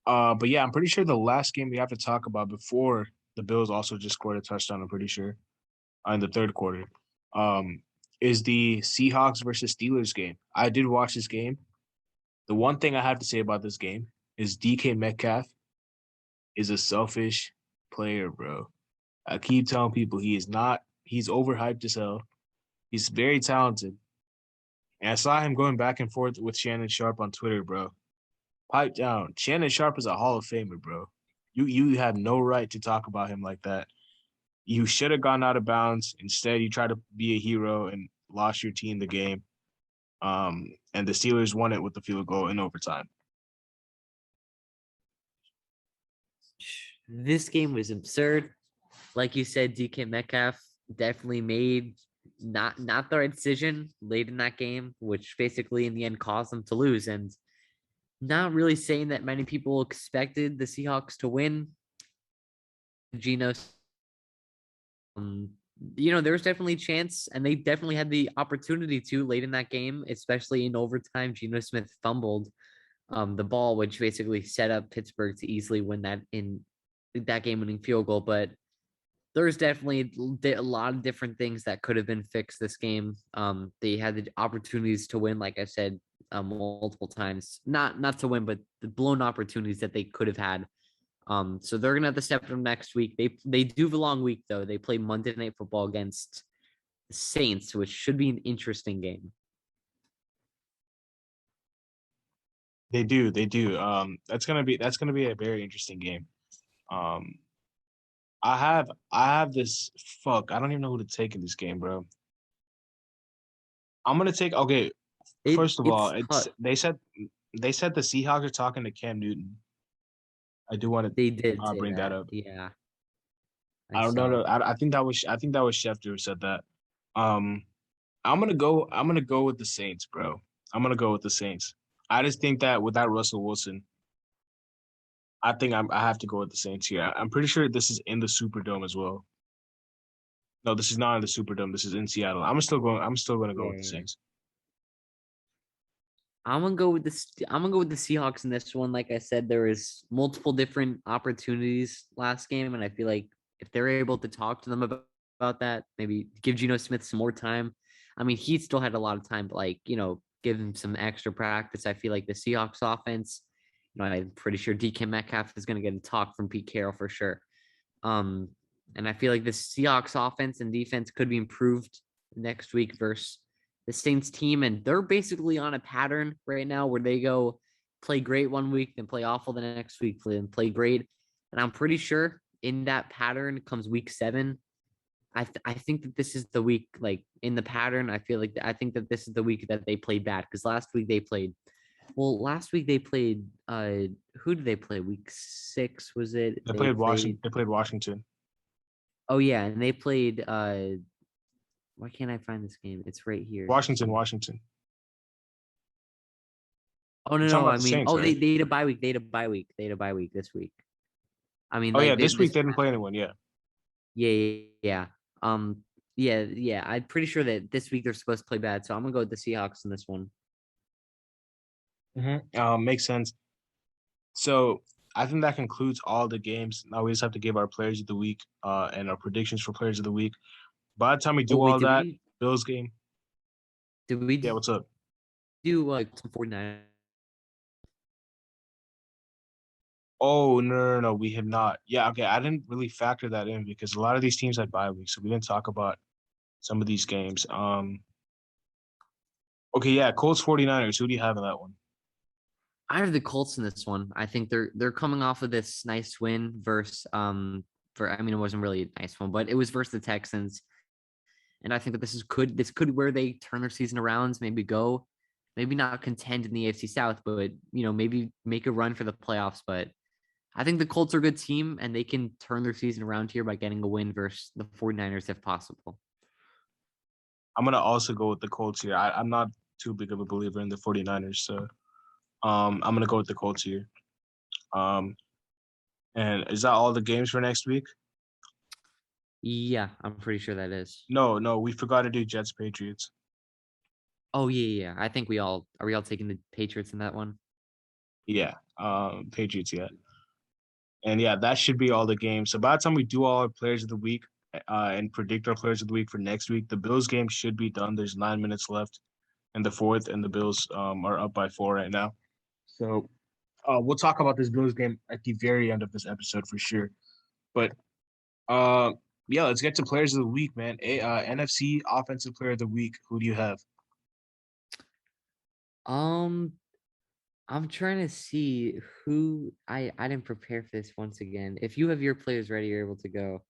but yeah, I'm pretty sure the last game we have to talk about before the Bills also just scored a touchdown. I'm pretty sure in the third quarter. Um, is the Seahawks versus Steelers game. I did watch this game. The one thing I have to say about this game is DK Metcalf is a selfish player, bro. I keep telling people he is not. He's overhyped as hell. He's very talented. And I saw him going back and forth with Shannon Sharp on Twitter, bro. Pipe down. Shannon Sharp is a Hall of Famer, bro. You have no right to talk about him like that. You should have gone out of bounds. Instead, you tried to be a hero and lost your team the game. And the Steelers won it with the field goal in overtime. This game was absurd. Like you said, DK Metcalf definitely made not the right decision late in that game, which basically in the end caused them to lose. And not really saying that many people expected the Seahawks to win. Geno, um, there was definitely a chance, and they definitely had the opportunity to late in that game, especially in overtime. Geno Smith fumbled the ball, which basically set up Pittsburgh to easily win that game-winning field goal. But there's definitely a lot of different things that could have been fixed this game. They had the opportunities to win, like I said, multiple times. Not to win, but the blown opportunities that they could have had. So they're gonna have to step up next week. They do have a long week though. They play Monday Night Football against the Saints, which should be an interesting game. They do, they do. That's gonna be a very interesting game. Um, I have this fuck. I don't even know who to take in this game, bro. I'm gonna take okay. First of all, It's it's tough. they said the Seahawks are talking to Cam Newton. I do want They did to say bring that that. up. Yeah, I I don't know. saw. I think that was Schefter who said that. Um, I'm gonna go with the Saints, bro. I'm gonna go with the Saints. I just think that without Russell Wilson, I have to go with the Saints here. I'm pretty sure this is in the Superdome as well. No, this is not in the Superdome. This is in Seattle. I'm still gonna go with the Yeah. Saints. I'm gonna go with this. I'm gonna go with the Seahawks in this one. Like I said, there is multiple different opportunities last game, and I feel like if they're able to talk to them about that, maybe give Geno Smith some more time. I mean, he still had a lot of time, but like give him some extra practice. I feel like the Seahawks offense. I'm pretty sure DK Metcalf is gonna get a talk from Pete Carroll for sure. Um, and I feel like the Seahawks offense and defense could be improved next week versus the Saints team. And they're basically on a pattern right now where they go play great one week, then play awful the next week, then play great. And I'm pretty sure in that pattern comes week 7. I think that this is the week, like in the pattern. I think that this is the week that they played bad because last week they played. Well, last week they played. Who did they play? Week 6 was it? They They played Washington. played. They played Washington. Oh yeah, and they played. Why can't I find this game? It's right here. Washington. Oh no, You're talking no. about I the mean, Saints, right? they had a bye week. They had a bye week. They had a bye week this week. I mean, Oh yeah, like this week this. they didn't play anyone. Yeah. Yeah, yeah, yeah. Yeah. I'm pretty sure that this week they're supposed to play bad, so I'm gonna go with the Seahawks in this one. Makes sense. So I think that concludes all the games. Now we just have to give our players of the week, and our predictions for players of the week. By the time we Oh do wait, all that, Bills game. did we Yeah, what's up? do like some 49? Oh no, we have not. Yeah, okay. I didn't really factor that in because a lot of these teams had bye weeks, so we didn't talk about some of these games. Okay, yeah, Colts 49ers. Who do you have in that one? I have the Colts in this one. I think they're coming off of this nice win versus for I mean it wasn't really a nice one, but it was versus the Texans. And I think that this could where they turn their season around, maybe go, maybe not contend in the AFC South, but maybe make a run for the playoffs. But I think the Colts are a good team and they can turn their season around here by getting a win versus the 49ers if possible. I'm gonna also go with the Colts here. I'm not too big of a believer in the 49ers, so I'm gonna go with the Colts here. Um, and is that all the games for next week? Yeah, I'm pretty sure that is. No, we forgot to do Jets Patriots. Oh yeah. I think we all taking the Patriots in that one? Yeah, Patriots, yeah. And yeah, that should be all the games. So by the time we do all our players of the week, and predict our players of the week for next week, the Bills game should be done. There's 9 minutes left in the fourth, and the Bills are up by 4 right now. So we'll talk about this Bills game at the very end of this episode for sure. But uh, yeah, let's get to players of the week, man. NFC Offensive Player of the Week. Who do you have? Um, I'm trying to see who I didn't prepare for this once again. If you have your players ready, you're able to go.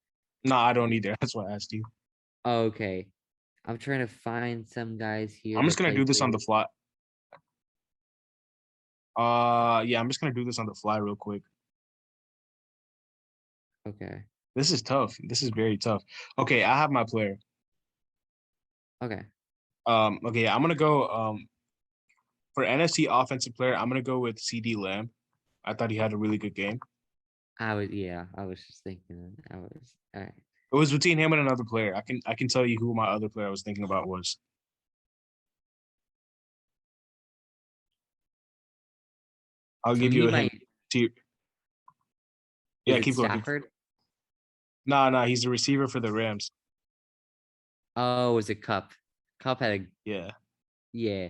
No, I don't either. That's why I asked you. Oh, okay. I'm trying to find some guys here I'm to just gonna play do for this on you. the fly. Yeah, I'm just gonna do this on the fly real quick. Okay. This is tough. This is very tough. Okay, I have my player. Okay. Okay, yeah, I'm gonna go for NFC offensive player. I'm gonna go with CD Lamb. I thought he had a really good game. I was just thinking I was all right. It was between him and another player. I can tell you who my other player I was thinking about was. I'll For give you me, a hint. my Yeah, is it keep going. Stafford? Nah, he's the receiver for the Rams. Oh, was it Cup? Cup had a Yeah, yeah.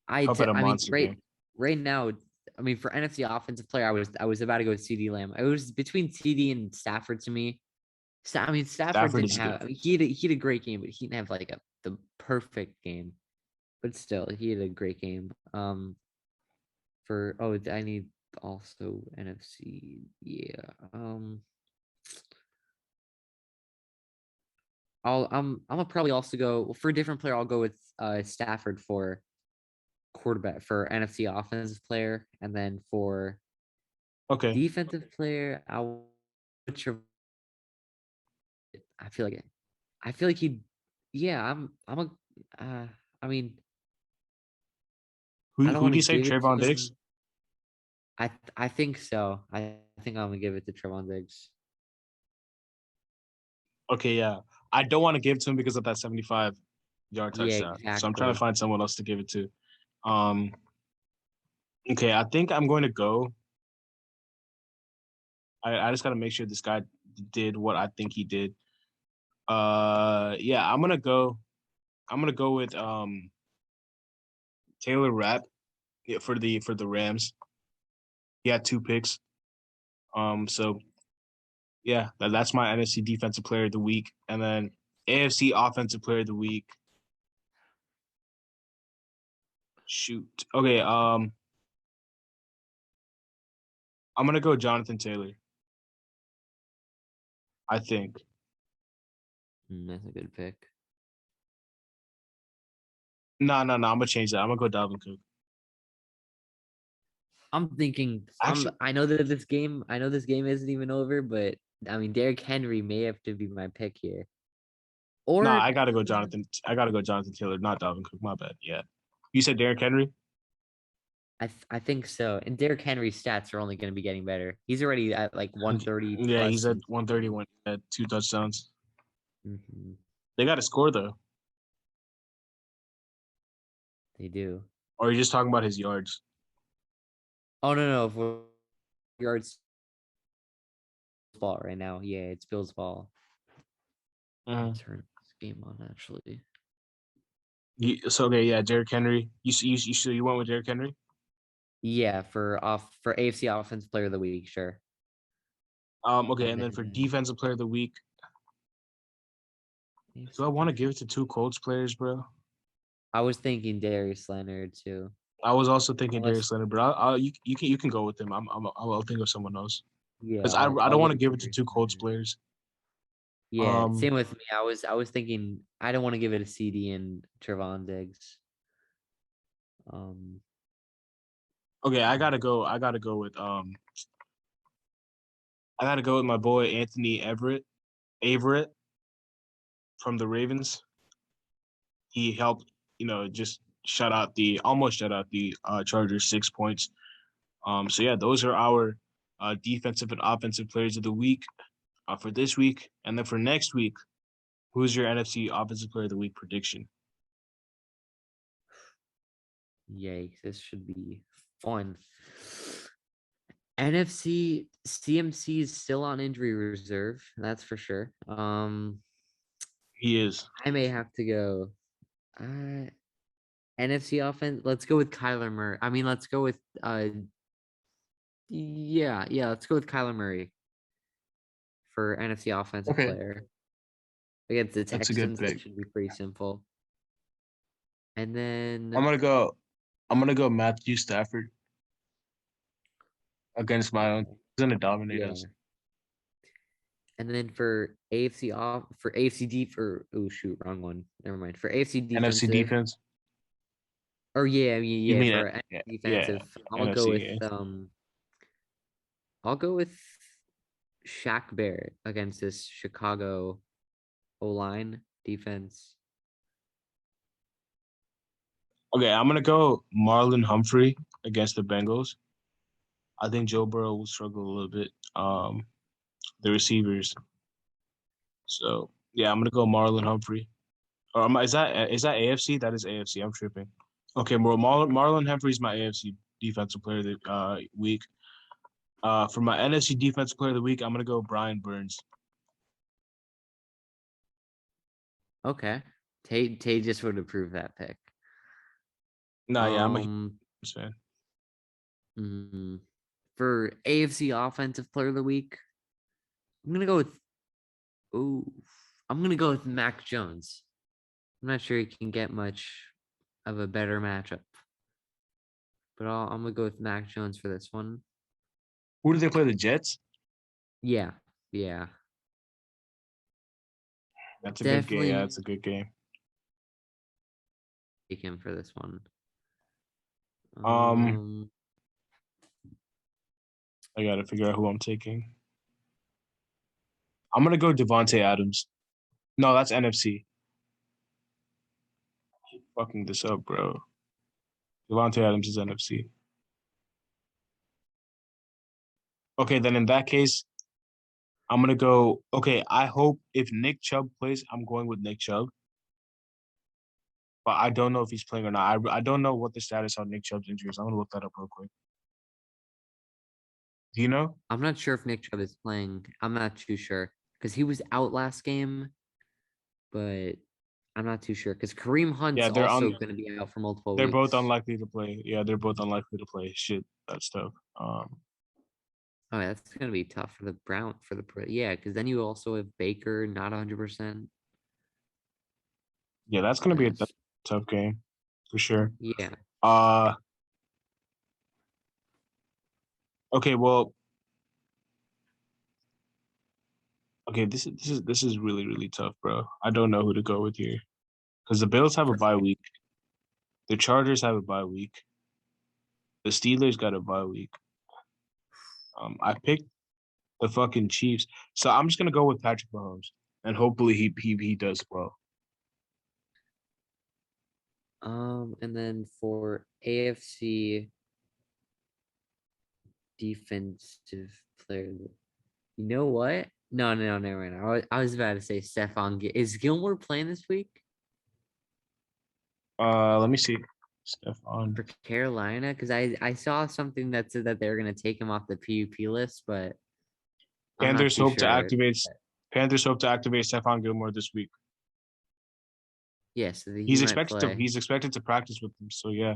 Cup had a I mean, monster game. right now, I mean, for NFC offensive player, I was about to go with CD Lamb. It was between CD and Stafford to me. I mean, Stafford Stafford didn't is good. have. I mean, he had a great game, but he didn't have like the perfect game. But still, he had a great game. For I need also NFC. Yeah. I'm gonna probably also go for a different player. I'll go with Stafford for quarterback for NFC offensive player, and then for Okay. defensive player, I feel like I feel like he. Yeah, I'm a I mean, Who I don't who want do to you say? give it to Trayvon Diggs? him. I think so. I think I'm gonna give it to Trevon Diggs. Okay, yeah. I don't want to give it to him because of that 75-yard Yeah, touchdown. So I'm trying to exactly. find someone else to give it to. Um, okay, I think I'm going to go. I just got to make sure this guy did what I think he did. Yeah, I'm gonna go with Taylor Rapp, yeah, for the Rams. He had 2 picks. So yeah, that's my NFC Defensive Player of the Week, and then AFC Offensive Player of the Week. Shoot. Okay. I'm gonna go Jonathan Taylor. I think. That's a good pick. No. I'm gonna change that. I'm gonna go Dalvin Cook. I'm thinking. Actually, I know that this game. I know this game isn't even over, but I mean, Derrick Henry may have to be my pick here. no, Or I gotta go Jonathan. I gotta go Jonathan Taylor, not Dalvin Cook. My bad. Yeah. You said Derrick Henry? I think so. And Derrick Henry's stats are only going to be getting better. He's already at like 130 Yeah, he's plus. at 131. He had 2 touchdowns. Mhm, They got to score though. they do. Or are you just talking about his yards? Oh no, for yards ball right now. Yeah, it's Bill's ball. Let me Uh-huh. turn this game on actually. So okay, yeah, Derrick Henry. You went with Derrick Henry. Yeah, for AFC Offense Player of the Week, sure. Okay, And and then for then Defensive Player of the Week, do I AFC want to give defense. it to 2 Colts players, bro? I was thinking Darius Leonard too. I was also thinking Unless Darius Leonard, but you can go with him. I'll think of someone else yeah, because I I'll don't go want to with give it to Darius 2 Colts Leonard. players. Yeah, Um, same with me. I was thinking I don't want to give it a CD and Trevon Diggs. Um, okay, I gotta go with I gotta go with my boy Anthony Averett from the Ravens. He helped, just almost shut out the Chargers 6 points. So yeah, those are our defensive and offensive players of the week for this week, and then for next week, who's your NFC Offensive Player of the Week prediction? Yikes, this should be fun. NFC CMC is still on injury reserve, that's for sure. He is. I may have to go. Uh, NFC offense. Let's go with Kyler Murray. I mean, let's go with yeah, let's go with Kyler Murray for NFC offensive Okay, player against the that's a good Texans. That pick. should be pretty simple. And then I'm gonna go. I'm gonna go Matthew Stafford against my own. okay, He's gonna dominate yeah. us. And then for AFC off for AFC D for oh shoot, wrong one. Never mind. For AFC NFC defensive, defense. or yeah, I mean You yeah, mean for it? Yeah, yeah. defensive, I'm gonna go NFC with games. I'll go with Shaq Barrett against this Chicago O line defense. Okay, I'm gonna go Marlon Humphrey against the Bengals. I think Joe Burrow will struggle a little bit. The receivers. So yeah, I'm gonna go Marlon Humphrey. Or is that AFC? That is AFC. I'm tripping. Okay, well, Marlon Humphrey's my AFC Defensive Player of the week. For my NFC Defensive Player of the week, I'm gonna go Brian Burns. Okay. Tay just would approve that pick. No, yeah, I'm a huge Um Burns fan. mm, for AFC offensive player of the week, I'm gonna go with oh I'm gonna go with Mac Jones. I'm not sure he can get much of a better matchup. But I'm gonna go with Mac Jones for this one. Who do they play? The Jets. Yeah, yeah. That's a good game. Yeah, Definitely that's a good game. take him for this one. Um, Um I gotta figure out who I'm taking. I'm gonna go Devonte Adams. No, that's NFC. Fucking this up, bro. Devontae Adams is NFC. Okay, then in that case, I'm gonna go. Okay, I hope if Nick Chubb plays, I'm going with Nick Chubb. But I don't know if he's playing or not. I don't know what the status on Nick Chubb's injury is. I'm gonna look that up real quick. Do you know? I'm not sure if Nick Chubb is playing. I'm not too sure because he was out last game, but I'm not too sure because Kareem Hunt's Yeah, they're also on. going to be out for multiple They're both weeks. unlikely to play. Yeah, they're both unlikely to play. Shit, that stuff. Oh, yeah, that's going to be tough for the yeah, because then you also have Baker not 100%. Yeah, that's gonna be a That's tough game for sure. yeah. Uh, okay, well, okay, this is really tough, bro. I don't know who to go with here because the Bills have a bye week. The Chargers have a bye week. The Steelers got a bye week. I picked the fucking Chiefs, so I'm just gonna go with Patrick Mahomes, and hopefully he does well. And then for AFC defensive player, you know what? No, never mind. I was about to say Is Gilmore playing this week Let me see. Stephon. for Carolina? Because I saw something that said that they were going to take him off the PUP list, but I'm not Panthers too hope to sure. activate. Panthers hope to activate Stephon Gilmore this week. Yes, yeah, so he might play. He's expected to practice with them. So yeah,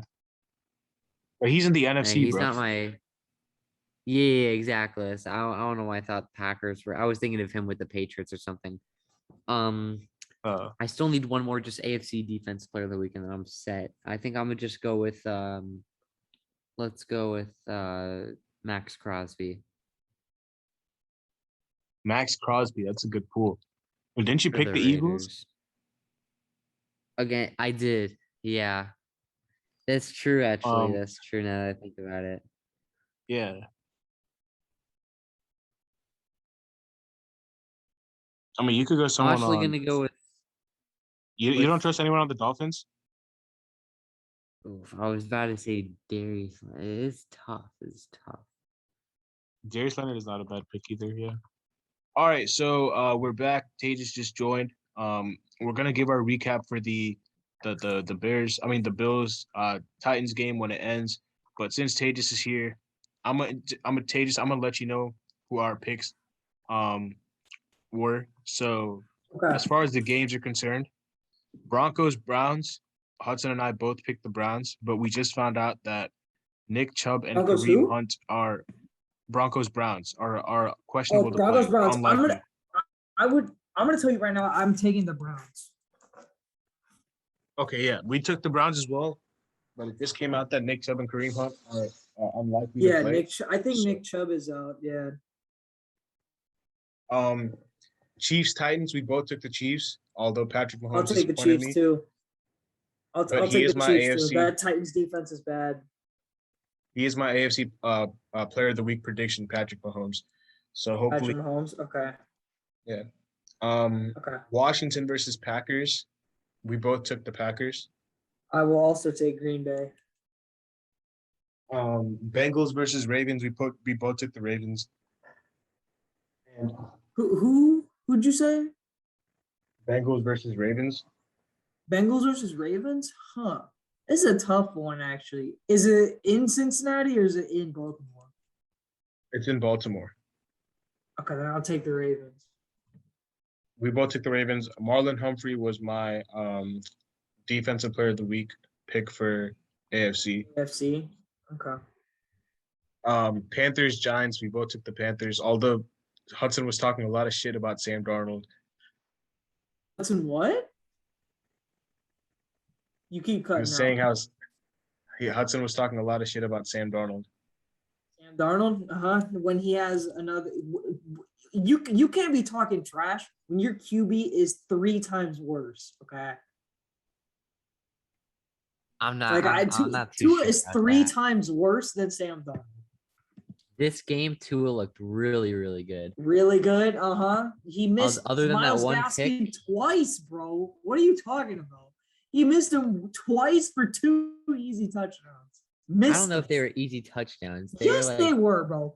but he's in the NFC, He's bro. not my. Yeah, exactly. So I don't know why I thought Packers were. I was thinking of him with the Patriots or something. Um, I still need one more just AFC defense player of the week, and then I'm set. I think I'm gonna just go with let's go with Max Crosby Max Crosby. That's a good pool. But didn't you for pick the the Eagles? Raiders. Again, I did. Yeah. That's true, actually. Um, That's true now that I think about it. yeah. I mean, you could go I'm someone actually on. gonna go with You don't with trust anyone on the Dolphins? oof, I was about to say Darius. It is tough. It's tough. Darius Leonard is not a bad pick either. Yeah. All right, so we're back. Tages just joined. We're gonna give our recap for the Bears. I mean the Bills Titans game when it ends. But since Tages is here, I'm a Tages. I'm gonna let you know who our picks um were. So as Okay. far as the games are concerned, Broncos Browns. Hudson and I both picked the Browns, but we just found out that Nick Chubb and Broncos Kareem who? Hunt are Broncos Browns are Oh, questionable to Broncos play, Browns. unlikely. I'm gonna tell you right now, I'm taking the Browns. Okay, yeah, we took the Browns as well, but it just came out that Nick Chubb and Kareem Hunt are unlikely to Yeah, play. I think So, Nick Chubb is out. Yeah. um, Chiefs Titans, we both took the Chiefs, although Patrick I'll Mahomes take the disappointed Chiefs me. too. But I'll he take is the my Chiefs too. AFC. That Titans defense is bad. He is my AFC Player of the Week prediction, Patrick Mahomes. So hopefully, Patrick Mahomes. Okay. yeah. Okay. Washington versus Packers, we both took the Packers. I will also take Green Bay. Bengals versus Ravens, we both took the Ravens. And Who'd you say? Bengals versus Ravens. Bengals versus Ravens? Huh. This is a tough one, actually. Is it in Cincinnati or is it in Baltimore? It's in Baltimore. Okay, then I'll take the Ravens. We both took the Ravens. Marlon Humphrey was my defensive player of the week pick for AFC. AFC. Okay. Panthers, Giants, we both took the Panthers, although Hudson was talking a lot of shit about Sam Darnold. Hudson, what? You keep He cutting was out. saying how Hudson was talking a lot of shit about Sam Darnold. Sam Darnold, when he has another, you can't be talking trash when your QB is 3 times worse. Okay, I'm not. like I'm not too Tua sure is about 3 that. times worse than Sam Darnold. This game, Tua looked really good. Really good. He missed Other than that Miles one Gaskin pick, twice, bro. What are you talking about? He missed them twice for 2 easy touchdowns. I don't know if they were easy touchdowns. They Yes, were like they were, bro.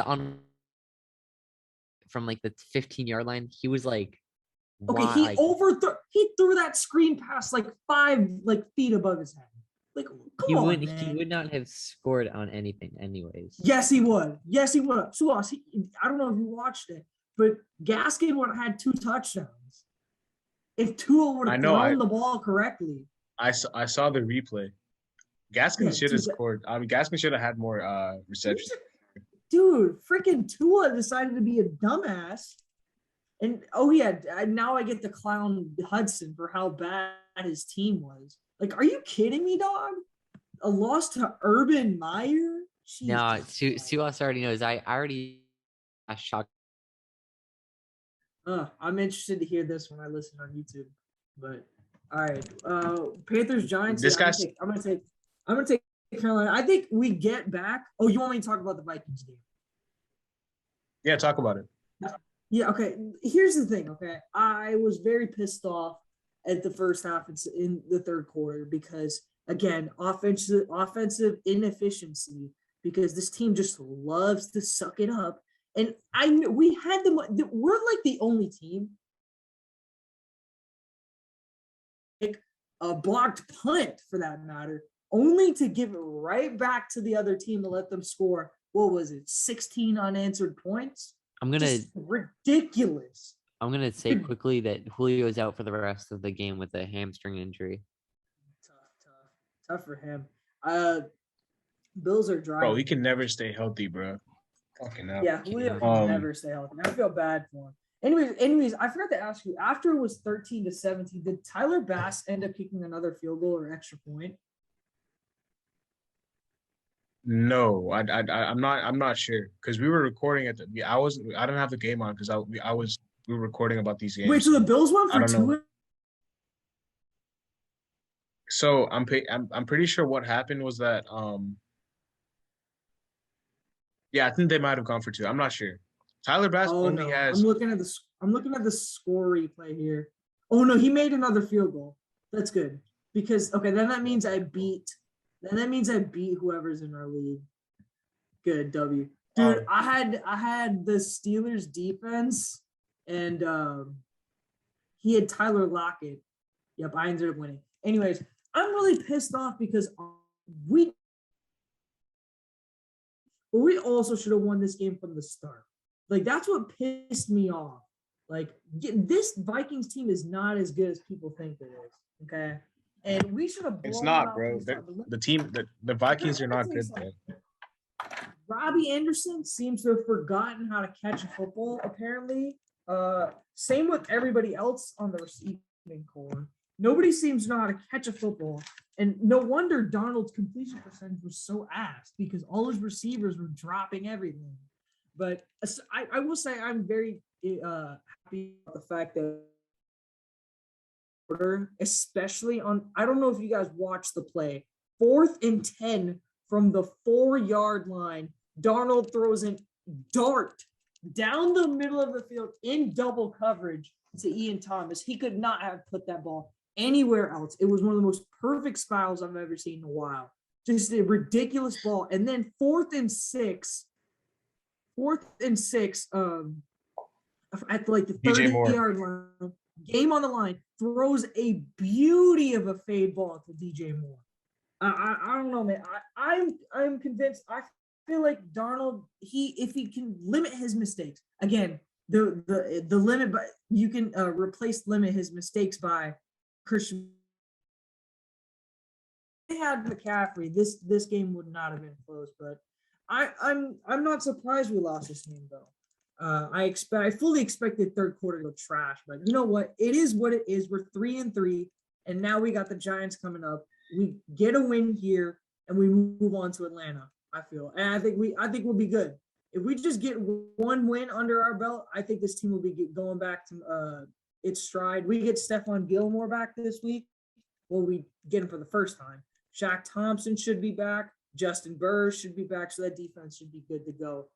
on from like the 15-yard line. He was like, Okay, why? he threw that screen pass like 5 feet above his head. Like, come on, man. He would not have scored on anything, anyways. Yes, he would. Yes, he would. Suas, I don't know if you watched it, but Gaskin would have had 2 touchdowns if Tua would have thrown the ball correctly. I saw the replay. Gaskin should have scored. I mean, Gaskin should have had more receptions. Dude, freaking Tua decided to be a dumbass. And now I get to clown Hudson for how bad his team was. Like, are you kidding me, dog? A loss to Urban Meyer? No, Suas already knows. I already shocked. I'm interested to hear this when I listen on YouTube. But all right, Panthers Giants. This I'm gonna take Carolina. I think we get back. Oh, you want me to talk about the Vikings game? Yeah, talk about it. Yeah, okay. Here's the thing, okay? I was very pissed off at the first half in the third quarter because, again, offensive inefficiency because this team just loves to suck it up. And we had them. We're like the only team. A blocked punt, for that matter, only to give it right back to the other team to let them score. What was it? 16 unanswered points? Just ridiculous. I'm gonna say quickly that Julio is out for the rest of the game with a hamstring injury. Tough for him. Bills are driving. Bro, he can never stay healthy, bro. Fucking hell. Yeah, Julio can never stay healthy. I feel bad for him. Anyways, I forgot to ask you. After it was 13-17, did Tyler Bass end up kicking another field goal or extra point? No, I'm not sure because we were recording at the. I didn't have the game on because we were recording about these games. Wait, so the Bills won for 2? So I'm pretty sure what happened was that yeah, I think they might have gone for 2. I'm not sure. Tyler Bass only has. I'm looking at the score replay here. Oh no, he made another field goal. That's good because then that means I beat whoever's in our league. Good W, dude. I had the Steelers defense, and he had Tyler Lockett. Yep, I ended up winning. Anyways, I'm really pissed off because we also should have won this game from the start. Like, that's what pissed me off. Like, this Vikings team is not as good as people think it is. Okay. And we should have. It's not, bro. The Vikings are not good, bro. Robbie Anderson seems to have forgotten how to catch a football, apparently. Same with everybody else on the receiving core. Nobody seems to know how to catch a football. And no wonder Darnold's completion percentage was so ass because all his receivers were dropping everything. But I will say I'm very happy about the fact that especially on, I don't know if you guys watched the play, 4th and 10 from the 4-yard line, Darnold throws a dart down the middle of the field in double coverage to Ian Thomas. He could not have put that ball anywhere else. It was one of the most perfect spirals I've ever seen in a while. Just a ridiculous ball. And then 4th and 6 at like the 30-yard line, game on the line, throws a beauty of a fade ball to DJ Moore. I don't know, man. I'm convinced. I feel like Darnold, if he can limit his mistakes, again, the limit, but you can limit his mistakes by Christian. They had McCaffrey. This game would not have been close, but I'm not surprised we lost this game though. I fully expected third quarter to go trash, but you know what? It is what it is. We're 3-3, and now we got the Giants coming up. We get a win here, and we move on to Atlanta. I feel, and I think we'll be good. If we just get one win under our belt, I think this team will be going back to its stride. We get Stephon Gilmore back this week. Well, we get him for the first time. Shaq Thompson should be back. Justin Burr should be back, so that defense should be good to go.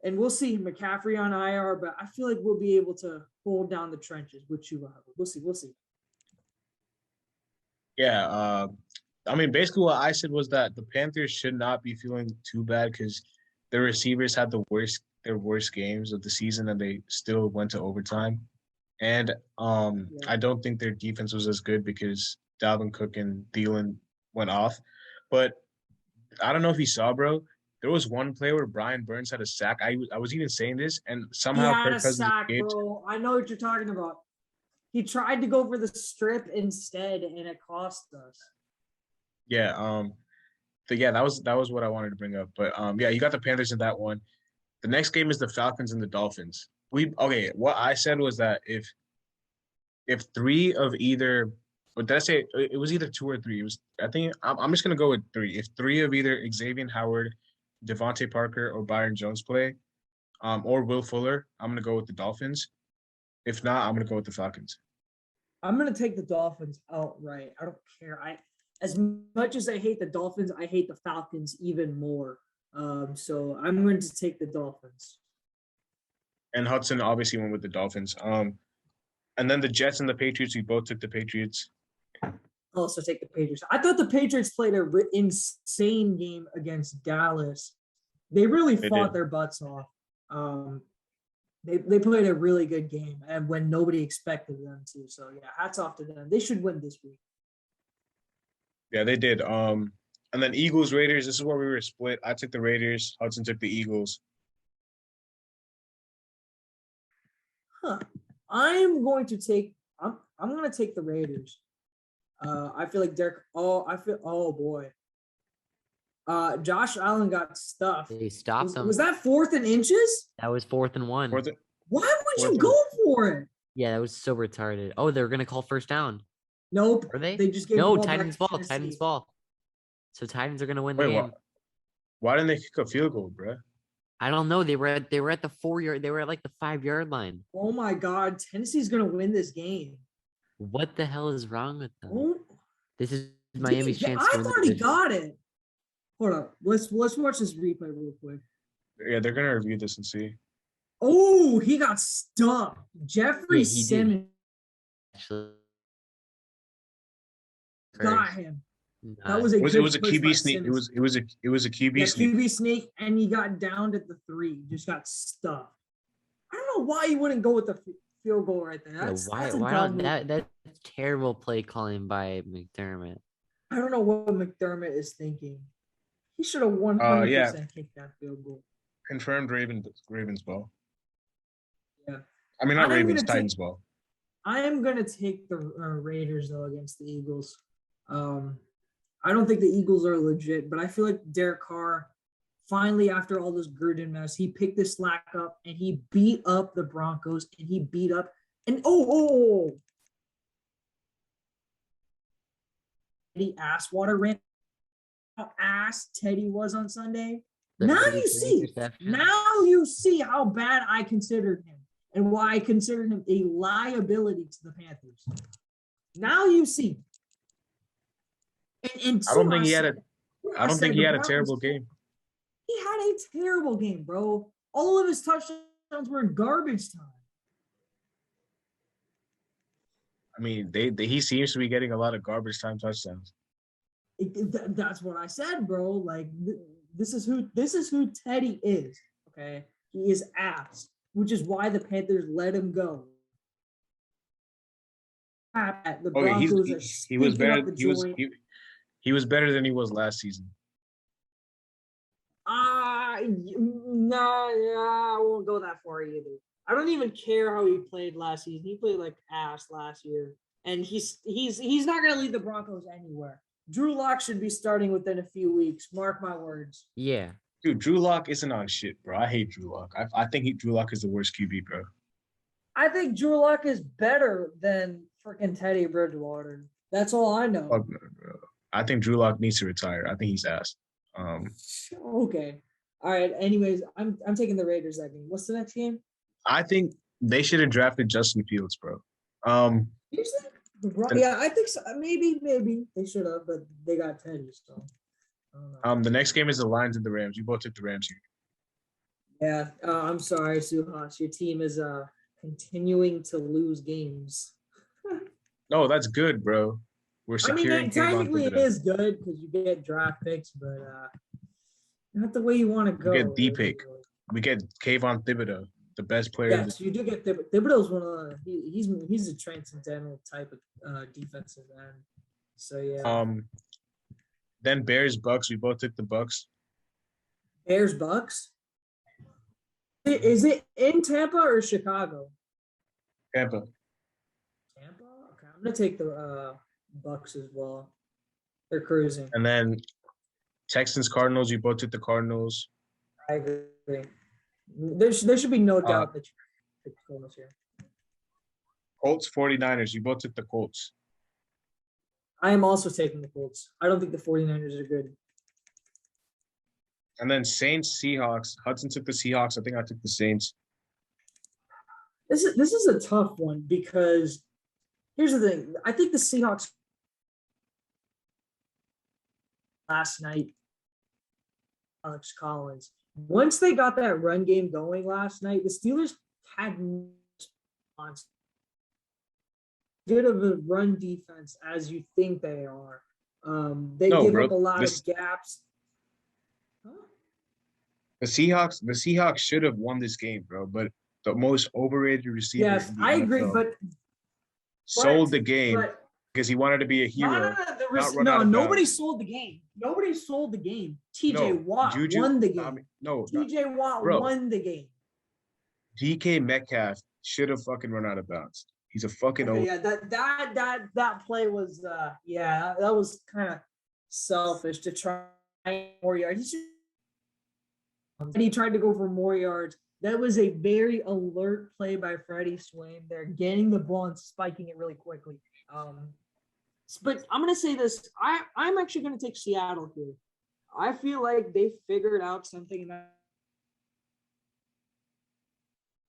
And we'll see McCaffrey on IR, but I feel like we'll be able to hold down the trenches with Chuba Hubbard. We'll see. We'll see. Yeah. I mean, basically what I said was that the Panthers should not be feeling too bad because their receivers had their worst games of the season and they still went to overtime. And Yeah. I don't think their defense was as good because Dalvin Cook and Thielen went off. But I don't know if you saw, bro. There was one play where Brian Burns had a sack. I was even saying this, and He somehow had Kirk a Cousins sack, escaped. bro. I know what you're talking about. He tried to go for the strip instead, and it cost us. Yeah. So yeah, that was what I wanted to bring up. But yeah, you got the Panthers in that one. The next game is the Falcons and the Dolphins. What I said was that if three of either, what did I say? It was either two or three. It was I think I'm just gonna go with three. If three of either Xavier Howard, Devontae Parker, or Byron Jones play, or Will Fuller, I'm gonna go with the Dolphins. If not, I'm gonna go with the Falcons. I'm gonna take the Dolphins outright. I don't care. As much as I hate the Dolphins, I hate the Falcons even more. So I'm going to take the Dolphins. And Hudson obviously went with the Dolphins. And then the Jets and the Patriots, we both took the Patriots. I'll also take the Patriots. I thought the Patriots played an insane game against Dallas. They really fought their butts off. They played a really good game, and when nobody expected them to. So yeah, hats off to them. They should win this week. Yeah, they did. And then Eagles, Raiders, this is where we were split. I took the Raiders. Hudson took the Eagles. I'm going to take the Raiders. I feel like oh boy. Josh Allen got stuffed. They stopped them. Was that 4th and inches? That was 4th and 1. Why would you go for it? Yeah, that was so retarded. Oh, they're gonna call first down. Nope. Are they? They just gave No, the ball back Titans to ball. Tennessee. Titans ball. So Titans are gonna win the Wait, game. why didn't they kick a field goal, bro? I don't know. They were at the 4-yard. They were at like the 5-yard line. Oh my God, Tennessee's gonna win this game. What the hell is wrong with them? Oh, This is Miami's chance to I win the thought he division. got it. Hold up. Let's watch this replay real quick. Yeah, they're gonna review this and see. Oh, he got stuck. Jeffrey Yeah, he did. Simmons Actually, got him. That nah. was a It good was a push by QB sneak. Simmons. It was a QB Yeah, sneak. QB sneak, and he got downed at the 3. Just got stuffed. I don't know why you wouldn't go with the field goal right there. Yeah, That's why a don't dumb move. that's terrible play calling by McDermott. I don't know what McDermott is thinking. He should have 100% Yeah. kicked that field goal. Confirmed Ravens ball. Yeah. I mean, not I'm Ravens, gonna Titans ball. I am going to take the Raiders, though, against the Eagles. I don't think the Eagles are legit, but I feel like Derek Carr, finally, after all this Gruden mess, he picked the slack up and he beat up the Broncos and he beat up – and Teddy Asswater ran how ass Teddy was on Sunday. The Now 33 you see. interception. Now you see how bad I considered him and why I considered him a liability to the Panthers. Now you see. And I don't think he had a the Broncos- terrible game. He had a terrible game, bro. All of his touchdowns were in garbage time. I mean, he seems to be getting a lot of garbage time touchdowns. That's what I said, bro. Like this is who Teddy is. Okay, he is ass, which is why the Panthers let him go. The Okay, Broncos are he was stinking better. up the He was joint. he was better than he was last season. No, I won't go that far either. I don't even care how he played last season. He played like ass last year, and he's not going to lead the Broncos anywhere. Drew Lock should be starting within a few weeks. Mark my words. Yeah. Dude, Drew Lock isn't on shit, bro. I hate Drew Lock. I think Drew Lock is the worst QB, bro. I think Drew Lock is better than freaking Teddy Bridgewater. That's all I know. Fuck no, bro. I think Drew Lock needs to retire. I think he's ass. Okay. All right. Anyways, I'm taking the Raiders that game. What's the next game? I think they should have drafted Justin Fields, bro. You think? Yeah, I think so. Maybe they should have, but they got Teddy. So. I don't know. The next game is the Lions and the Rams. You both took the Rams here. Yeah, I'm sorry, Suhas. Your team is continuing to lose games. No, that's good, bro. We're I mean, securing Kayvon technically it Thibodeau. is good because you get draft picks, but not the way you want to We go. get D really, pick. really. We get Kayvon Thibodeau, the best player in the Yes, you do get Thibodeau's one of he's a transcendental type of defensive end. So yeah, then Bears Bucks. We both took the Bucks. Bears Bucks. Is it in Tampa or Chicago? Tampa. Tampa. Okay, I'm gonna take the Bucks as well. They're cruising. And then Texans Cardinals. We both took the Cardinals. I agree. There should be no doubt that you pick the Cardinals here. Colts 49ers. You both took the Colts. I am also taking the Colts. I don't think the 49ers are good. And then Saints Seahawks. Hudson took the Seahawks. I think I took the Saints. This is a tough one because here's the thing. I think the Seahawks last night, Alex Collins. Once they got that run game going last night, the Steelers had no response. Good of a run defense as you think they are. They give up a lot of gaps. Huh? The Seahawks should have won this game, bro. But the most overrated receiver. Yes, I agree, but sold the game because he wanted to be a hero. No, nobody sold the game. Nobody sold the game. TJ Watt won the game. TJ Watt won the game. DK Metcalf should have fucking run out of bounds. He's a fucking old. Yeah, that play was that was kind of selfish to try more yards. And he tried to go for more yards. That was a very alert play by Freddie Swain. They're getting the ball and spiking it really quickly. But I'm gonna say this. I'm actually gonna take Seattle here. I feel like they figured out something about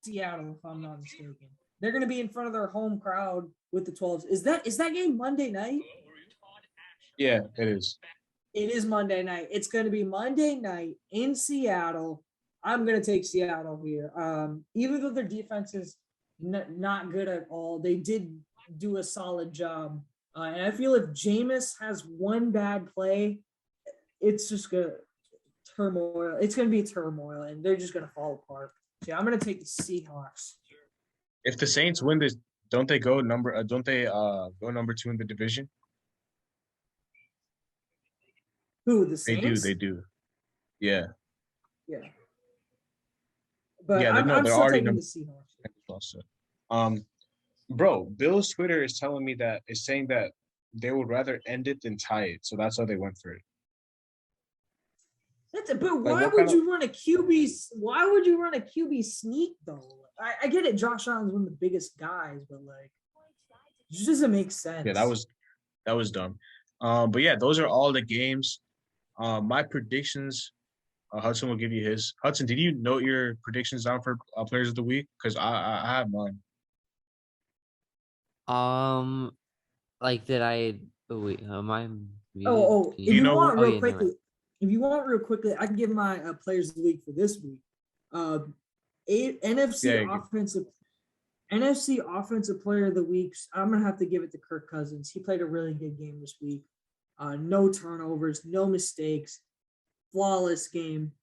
Seattle, if I'm not mistaken. They're gonna be in front of their home crowd with the 12s. Is that game Monday night? Yeah, it is. It is Monday night. It's gonna be Monday night in Seattle. I'm gonna take Seattle here. Even though their defense is not good at all, they did do a solid job. And I feel if Jameis has one bad play, it's just gonna turmoil. It's gonna be turmoil, and they're just gonna fall apart. So yeah, I'm gonna take the Seahawks. If the Saints win this, don't they go number 2 in the division? Who, the Saints? They do. Yeah. Yeah. But yeah, I'm they're still already taking number the Seahawks. Also. Bro, Bill's Twitter is telling me that is saying that they would rather end it than tie it, so that's why they went for it. But why would you run a QB? Why would you run a QB sneak though? I get it. Josh Allen's one of the biggest guys, but like, it just doesn't make sense. Yeah, that was dumb. But yeah, those are all the games. My predictions. Hudson will give you his. Hudson, did you note your predictions down for players of the week? Because I have mine. Like did I? Oh wait, am I? If you want real quickly, I can give my players of the week for this week. NFC offensive player of the week. I'm gonna have to give it to Kirk Cousins. He played a really good game this week. No turnovers, no mistakes, flawless game.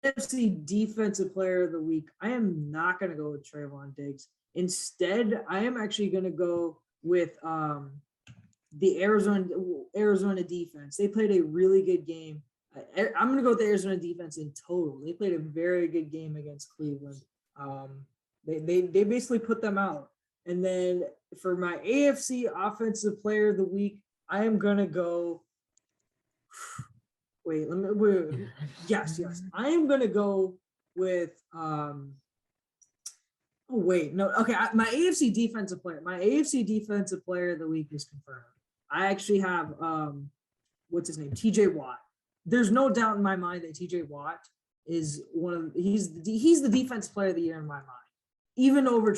NFC defensive player of the week. I am not gonna go with Trayvon Diggs. Instead, I am actually gonna go with the Arizona defense. They played a really good game. I'm going to go with the Arizona defense in total. They played a very good game against Cleveland. They basically put them out. And then for my AFC offensive player of the week, I am going to go. Yes. I am going to go with. My AFC defensive player. My AFC defensive player of the week is confirmed. I actually have what's his name? TJ Watt. There's no doubt in my mind that TJ Watt is he's the defense player of the year in my mind. Even over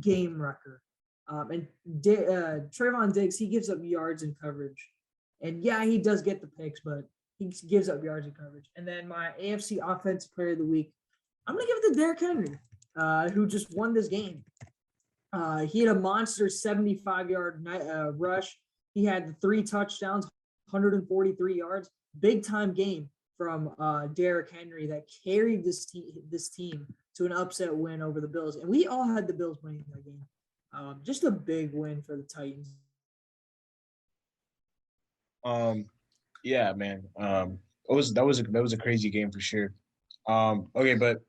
game record. And Trayvon Diggs, he gives up yards and coverage. And yeah, he does get the picks, but he gives up yards and coverage. And then my AFC Offensive Player of the Week, I'm gonna give it to Derrick Henry, who just won this game. He had a monster 75-yard rush. He had 3 touchdowns, 143 yards. Big time game from Derrick Henry that carried this team to an upset win over the Bills. And we all had the Bills winning that game. Just a big win for the Titans. Yeah, man. That was a crazy game for sure. Okay, but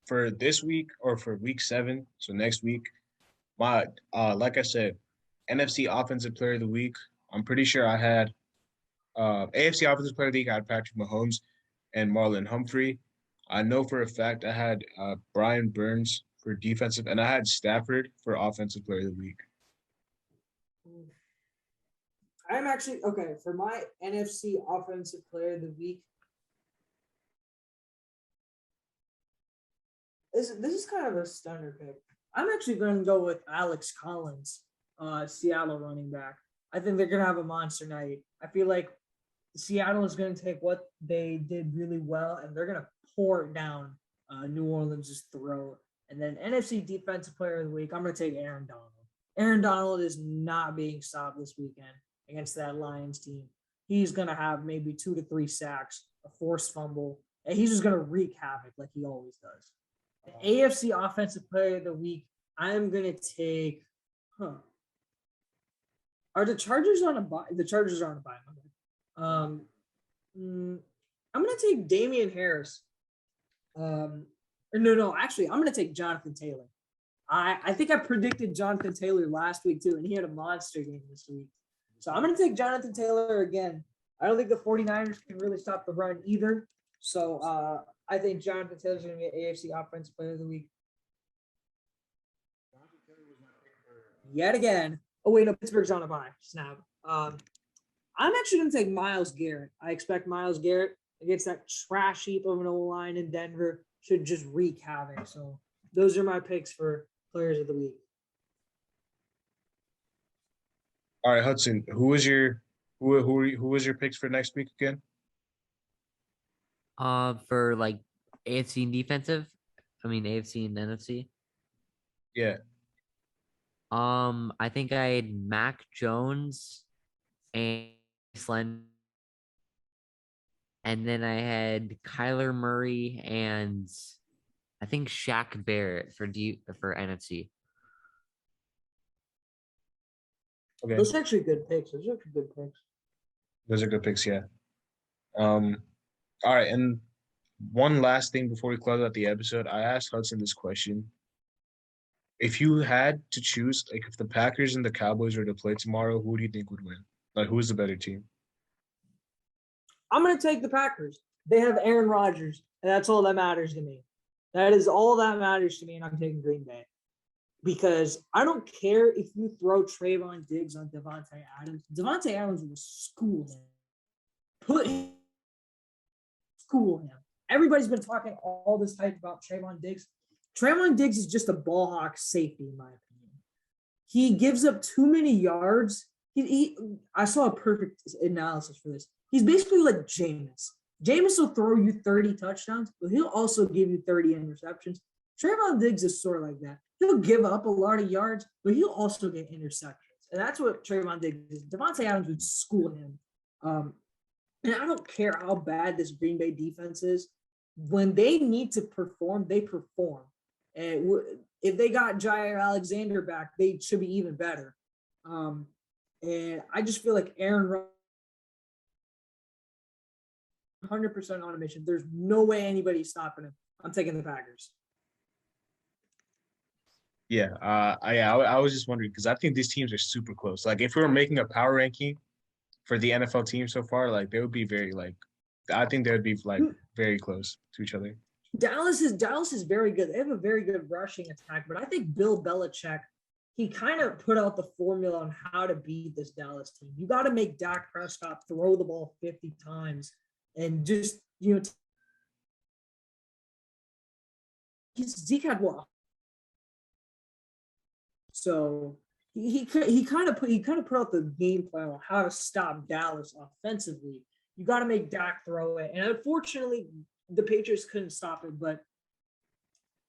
for this week or for week 7, so next week, my like I said, NFC Offensive Player of the Week. I'm pretty sure I had AFC Offensive Player of the Week. I had Patrick Mahomes and Marlon Humphrey. I know for a fact I had Brian Burns for defensive, and I had Stafford for Offensive Player of the Week. I'm actually okay for my NFC Offensive Player of the Week. This is kind of a stunner pick. I'm actually going to go with Alex Collins, Seattle running back. I think they're going to have a monster night. I feel like Seattle is going to take what they did really well, and they're going to pour it down New Orleans' throat. And then NFC Defensive Player of the Week, I'm going to take Aaron Donald. Aaron Donald is not being stopped this weekend against that Lions team. He's going to have maybe 2 to 3 sacks, a forced fumble, and he's just going to wreak havoc like he always does. The AFC Offensive Player of the Week, I'm going to take Are the Chargers on a bye? The Chargers are on a bye. I'm going to take Damian Harris. Actually, I'm going to take Jonathan Taylor. I think I predicted Jonathan Taylor last week too, and he had a monster game this week. So I'm going to take Jonathan Taylor again. I don't think the 49ers can really stop the run either. So I think Jonathan Taylor's going to get AFC Offensive Player of the Week. Yet again. Oh, wait, no, Pittsburgh's on a bye. Snap. I'm actually going to take Myles Garrett. I expect Myles Garrett against that trash heap of an O-line in Denver should just wreak havoc. So those are my picks for Players of the Week. All right, Hudson, who was your picks for next week again? For like AFC and defensive, AFC and NFC. Yeah. I think I had Mac Jones and Slend, and then I had Kyler Murray and I think Shaq Barrett for NFC. Okay. Those are actually good picks. Those are good picks, yeah. All right, and one last thing before we close out the episode, I asked Hudson this question. If you had to choose, like if the Packers and the Cowboys were to play tomorrow, who do you think would win? Like who's the better team? I'm going to take the Packers. They have Aaron Rodgers, and that's all that matters to me. That is all that matters to me, and I'm taking Green Bay. Because I don't care if you throw Trayvon Diggs on Devontae Adams. Devontae Adams will school him. School him. Everybody's been talking all this hype about Trayvon Diggs. Trayvon Diggs is just a ball hawk safety, in my opinion. He gives up too many yards. I saw a perfect analysis for this. He's basically like Jameis. Jameis will throw you 30 touchdowns, but he'll also give you 30 interceptions. Trayvon Diggs is sort of like that. He'll give up a lot of yards, but he'll also get interceptions. And that's what Trayvon Diggs is. Devontae Adams would school him. And I don't care how bad this Green Bay defense is. When they need to perform, they perform. And if they got Jair Alexander back, they should be even better. And I just feel like Aaron 100% on a mission. There's no way anybody's stopping him. I'm taking the Packers. Yeah, I was just wondering because I think these teams are super close. Like if we were making a power ranking for the NFL team so far, like they would be I think they would be like very close to each other. Dallas is very good. They have a very good rushing attack, but I think Bill Belichick, he kind of put out the formula on how to beat this Dallas team. You got to make Dak Prescott throw the ball 50 times and just, Zeke had what? So he kind of put out the game plan on how to stop Dallas offensively. You got to make Dak throw it, and unfortunately, the Patriots couldn't stop it. But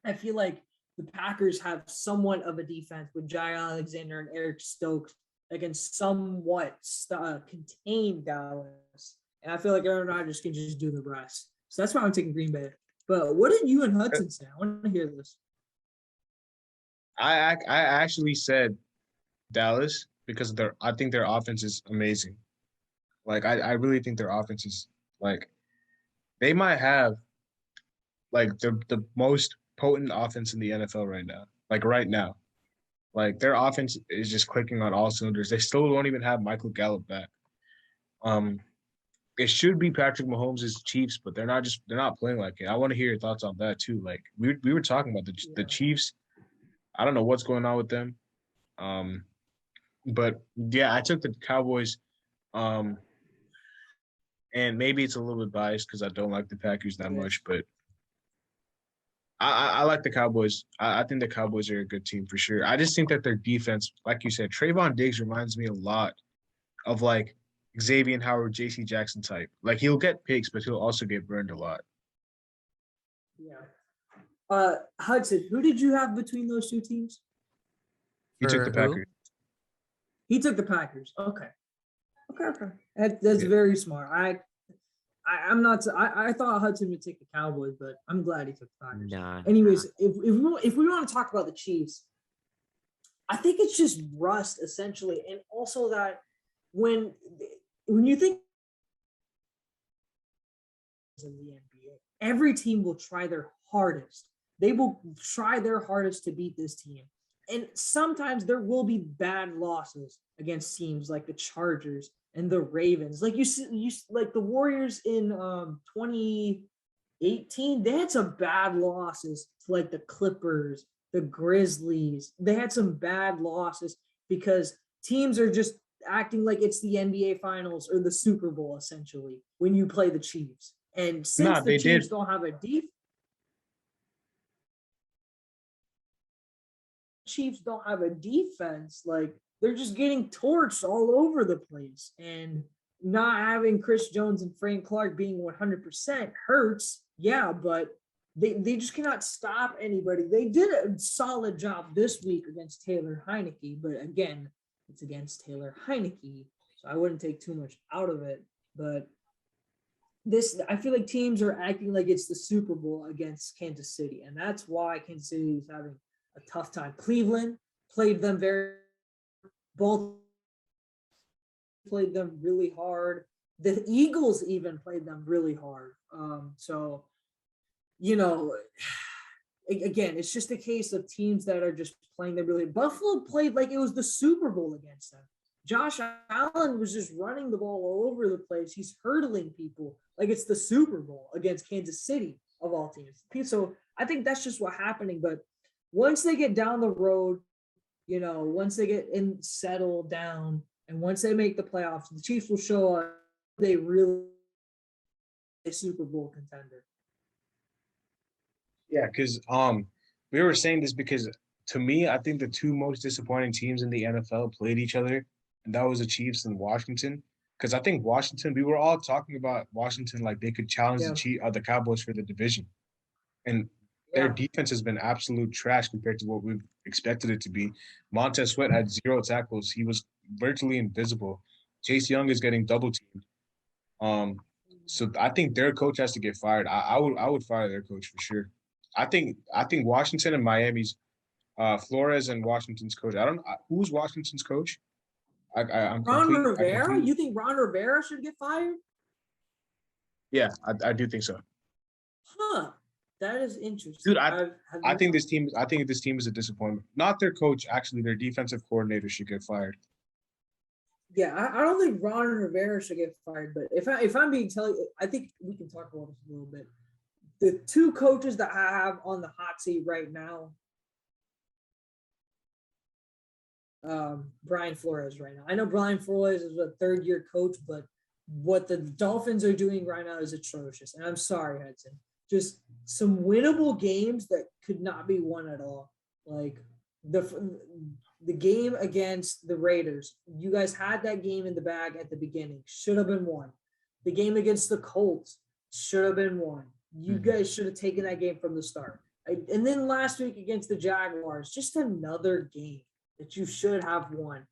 I feel like the Packers have somewhat of a defense with Jai Alexander and Eric Stokes that can somewhat contain Dallas, and I feel like Aaron Rodgers can just do the rest. So that's why I'm taking Green Bay. But what did you and Hudson say? I want to hear this. I actually said Dallas because I think their offense is amazing. Like I really think their offense is like they might have like the most potent offense in the NFL right now. Like right now. Like their offense is just clicking on all cylinders. They still don't even have Michael Gallup back. It should be Patrick Mahomes' Chiefs, but they're not playing like it. I want to hear your thoughts on that too. Like we were talking about the Chiefs. I don't know what's going on with them. But yeah, I took the Cowboys. And maybe it's a little bit biased because I don't like the Packers that much, but I like the Cowboys. I think the Cowboys are a good team for sure. I just think that their defense, like you said, Trayvon Diggs reminds me a lot of like Xavier Howard, J.C. Jackson type. Like he'll get picks, but he'll also get burned a lot. Yeah. Hudson, who did you have between those two teams? He took the Packers. He took the Packers. Okay. That's very smart. I'm not. I thought Hudson would take the Cowboys, but I'm glad he took the Packers. Nah. Anyways, if we want to talk about the Chiefs, I think it's just rust essentially, and also that when you think in the NBA, every team will try their hardest. They will try their hardest to beat this team. And sometimes there will be bad losses against teams like the Chargers and the Ravens. Like you like the Warriors in 2018, they had some bad losses to like the Clippers, the Grizzlies. They had some bad losses because teams are just acting like it's the NBA Finals or the Super Bowl essentially when you play the Chiefs. And since the Chiefs don't have a defense, like they're just getting torched all over the place, and not having Chris Jones and Frank Clark being 100% hurts. Yeah, but they just cannot stop anybody. They did a solid job this week against Taylor Heineke, but again, it's against Taylor Heineke, so I wouldn't take too much out of it. But I feel like teams are acting like it's the Super Bowl against Kansas City, and that's why Kansas City is having a tough time. Cleveland played them both played them really hard. The Eagles even played them really hard. So, again, it's just a case of teams that are just playing them really. Buffalo played like it was the Super Bowl against them. Josh Allen was just running the ball all over the place. He's hurdling people like it's the Super Bowl against Kansas City of all teams. So I think that's just what's happening. But once they get down the road, once they get settled down, and once they make the playoffs, the Chiefs will show up. They really a Super Bowl contender. Yeah, because we were saying this because to me, I think the two most disappointing teams in the NFL played each other, and that was the Chiefs and Washington. Because I think Washington, we were all talking about Washington like they could challenge the Cowboys for the division, and their defense has been absolute trash compared to what we've expected it to be. Montez Sweat had 0 tackles. He was virtually invisible. Chase Young is getting double teamed. So I think their coach has to get fired. I would fire their coach for sure. I think Washington and Miami's Flores and Washington's coach. I don't know who's Washington's coach. I'm Ron Rivera. You think Ron Rivera should get fired? Yeah, I do think so. Huh. That is interesting. Dude, I think this team is a disappointment. Not their coach, actually, their defensive coordinator should get fired. Yeah, I don't think Ron Rivera should get fired, but if I'm being I think we can talk about this a little bit. The two coaches that I have on the hot seat right now, Brian Flores right now. I know Brian Flores is a third-year coach, but what the Dolphins are doing right now is atrocious. And I'm sorry, Hudson. Just some winnable games that could not be won at all. Like the game against the Raiders, you guys had that game in the bag at the beginning. Should have been won. The game against the Colts should have been won. You guys should have taken that game from the start. And then last week against the Jaguars, just another game that you should have won.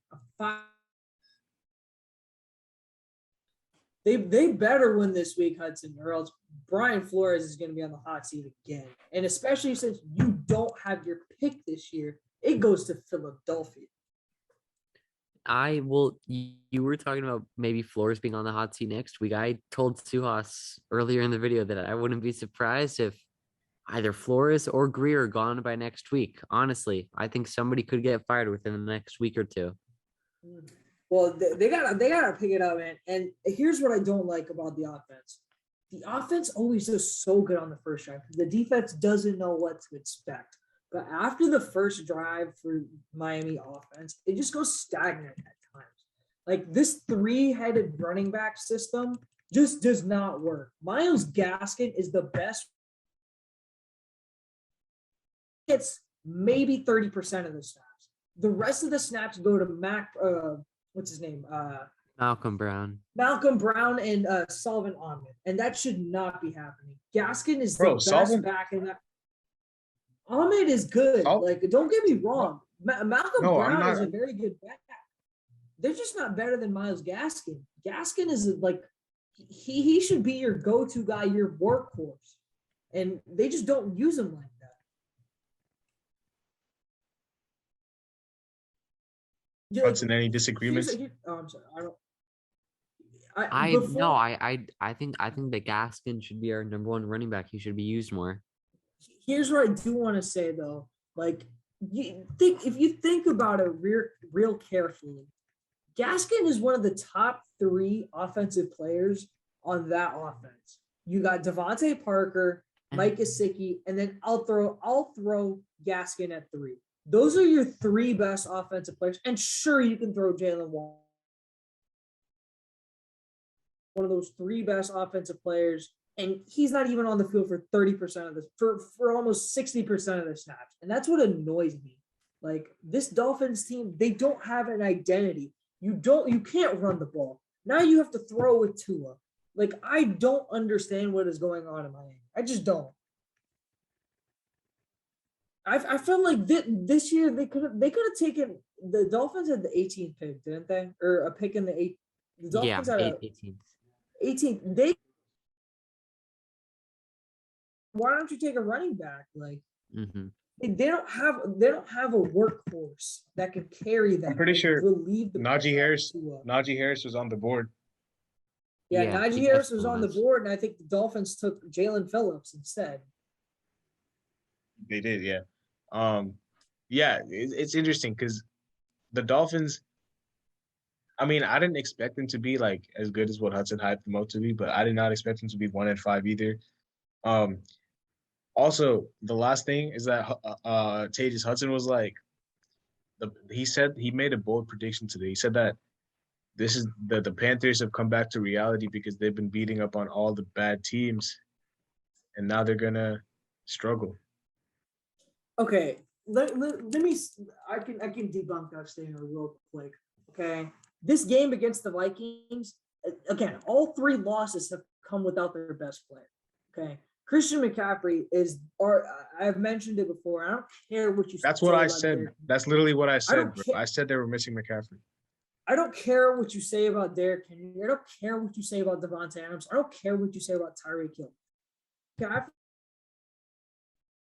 They better win this week, Hudson, or else Brian Flores is going to be on the hot seat again. And especially since you don't have your pick this year, it goes to Philadelphia. You were talking about maybe Flores being on the hot seat next week. I told Suhas earlier in the video that I wouldn't be surprised if either Flores or Greer are gone by next week. Honestly, I think somebody could get fired within the next week or two. Well, they gotta pick it up, man. And here's what I don't like about the offense. The offense always does so good on the first drive because the defense doesn't know what to expect. But after the first drive for Miami offense, it just goes stagnant at times. Like this 3-headed running back system just does not work. Myles Gaskin is the best. It's maybe 30% of the snaps. The rest of the snaps go to what's his name? Malcolm Brown. Malcolm Brown and Sullivan Ahmed. And that should not be happening. Gaskin is the best back in that. Ahmed is good. Like, don't get me wrong. Malcolm Brown is a very good back. They're just not better than Myles Gaskin. Gaskin is like, he should be your go-to guy, your workhorse. And they just don't use him like that. Hudson, any disagreements? I'm sorry. I think that Gaskin should be our number one running back. He should be used more. Here's what I do want to say though. Like, if you think about it real carefully, Gaskin is one of the top 3 offensive players on that offense. You got Devontae Parker, Mike Gesicki, and then I'll throw Gaskin at 3. Those are your 3 best offensive players. And sure, you can throw Jalen Waddle. One of those 3 best offensive players. And he's not even on the field for 30% of this, for almost 60% of the snaps. And that's what annoys me. Like, this Dolphins team, they don't have an identity. You can't run the ball. Now you have to throw with Tua. Like, I don't understand what is going on in Miami. I just don't. I felt like this year they could have taken the Dolphins had the 18th pick, didn't they? Or a pick in the 8th. The Dolphins had 18th. 18th. Why don't you take a running back? Like they don't have a workhorse that can carry them. I'm pretty sure Najee Harris was on the board. Yeah, Najee Harris was on the board, and I think the Dolphins took Jalen Phillips instead. They did, yeah. It's interesting because the Dolphins, I mean, I didn't expect them to be like as good as what Hudson hyped them up to be, but I did not expect them to be 1-5 either. Also, the last thing is that Tejas Hudson was like, he made a bold prediction today. He said that this is the Panthers have come back to reality because they've been beating up on all the bad teams, and now they're gonna struggle. Okay, let me. I can debunk that statement real quick. Okay, this game against the Vikings, again, all 3 losses have come without their best player. Okay, Christian McCaffrey I've mentioned it before. I don't care what you. That's what I said. That's literally what I said. I said they were missing McCaffrey. I don't care what you say about Derrick Henry. I don't care what you say about Devontae Adams. I don't care what you say about Tyreek Hill. McCaffrey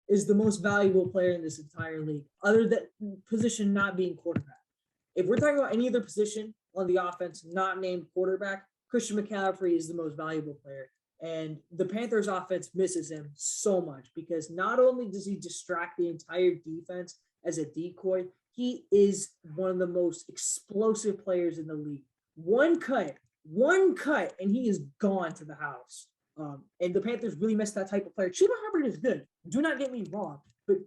is the most valuable player in this entire league, other than position not being quarterback. If we're talking about any other position on the offense not named quarterback, Christian McCaffrey is the most valuable player. And the Panthers offense misses him so much because not only does he distract the entire defense as a decoy, he is one of the most explosive players in the league. One cut, and he is gone to the house. And the Panthers really miss that type of player. Chuba Hubbard is good. Do not get me wrong. But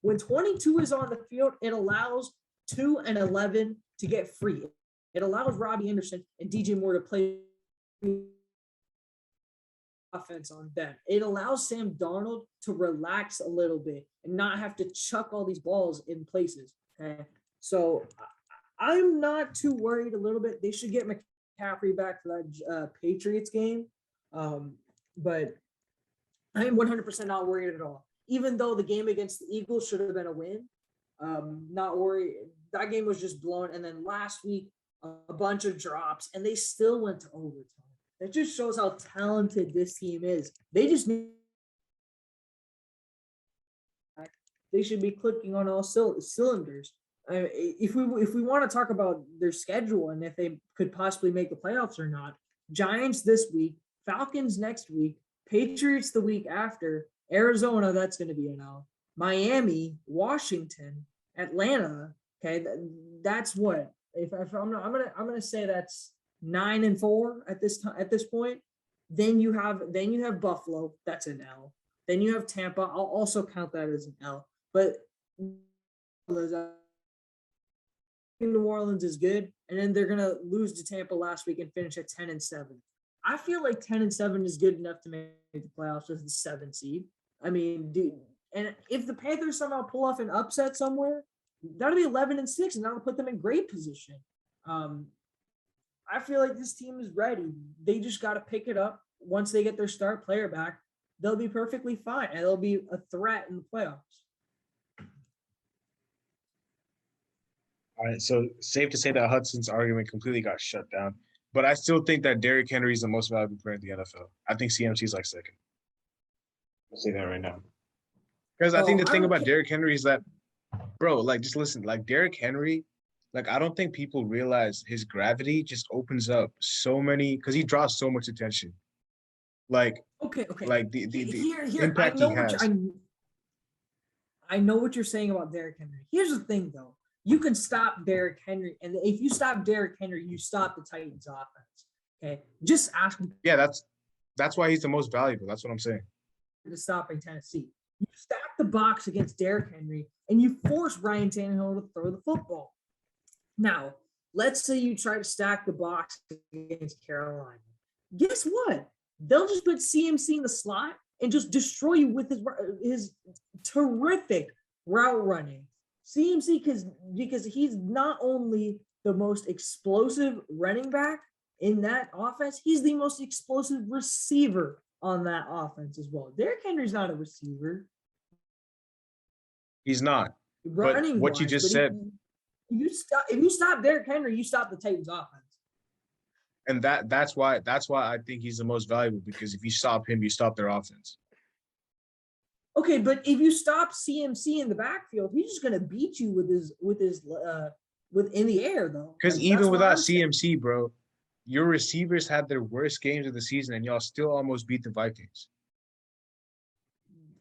when 22 is on the field, it allows 2 and 11 to get free. It allows Robbie Anderson and DJ Moore to play offense on them. It allows Sam Darnold to relax a little bit and not have to chuck all these balls in places. Okay. So I'm not too worried a little bit. They should get McCaffrey back for that Patriots game. But I am 100% not worried at all. Even though the game against the Eagles should have been a win, not worried. That game was just blown. And then last week, a bunch of drops, and they still went to overtime. That just shows how talented this team is. They just need. They should be clicking on all cylinders. If we want to talk about their schedule and if they could possibly make the playoffs or not, Giants this week, Falcons next week, Patriots the week after, Arizona, that's going to be an L. Miami, Washington, Atlanta. Okay, that's what. If I'm gonna say that's 9-4 at this point. Then you have Buffalo, that's an L. Then you have Tampa. I'll also count that as an L. But New Orleans is good, and then they're gonna lose to Tampa last week and finish at 10-7. I feel like 10-7 is good enough to make the playoffs as the 7th seed. I mean, dude, and if the Panthers somehow pull off an upset somewhere, that'll be 11-6, and that'll put them in great position. I feel like this team is ready. They just got to pick it up once they get their star player back. They'll be perfectly fine, and they'll be a threat in the playoffs. All right, so safe to say that Hudson's argument completely got shut down. But I still think that Derrick Henry is the most valuable player in the NFL. I think CMC is like second. I'll say that right now. Because I think the thing about Derrick Henry is that, bro, like, just listen, like, Derrick Henry, like, I don't think people realize his gravity just opens up so many, because he draws so much attention. Like, okay. Like, the Here, impact he has. I know what you're saying about Derrick Henry. Here's the thing, though. You can stop Derrick Henry, and if you stop Derrick Henry, you stop the Titans' offense. Okay, just ask him. Yeah, that's why he's the most valuable. That's what I'm saying. To stopping Tennessee, you stack the box against Derrick Henry, and you force Ryan Tannehill to throw the football. Now, let's say you try to stack the box against Carolina. Guess what? They'll just put CMC in the slot and just destroy you with his terrific route running. CMC, because he's not only the most explosive running back in that offense, he's the most explosive receiver on that offense as well. Derrick Henry's not a receiver. He's not. But what you just said. If you stop Derrick Henry, you stop the Titans' offense. And that's why I think he's the most valuable, because if you stop him, you stop their offense. Okay, but if you stop CMC in the backfield, he's just gonna beat you with in the air though. Because even without CMC, bro, your receivers had their worst games of the season, and y'all still almost beat the Vikings.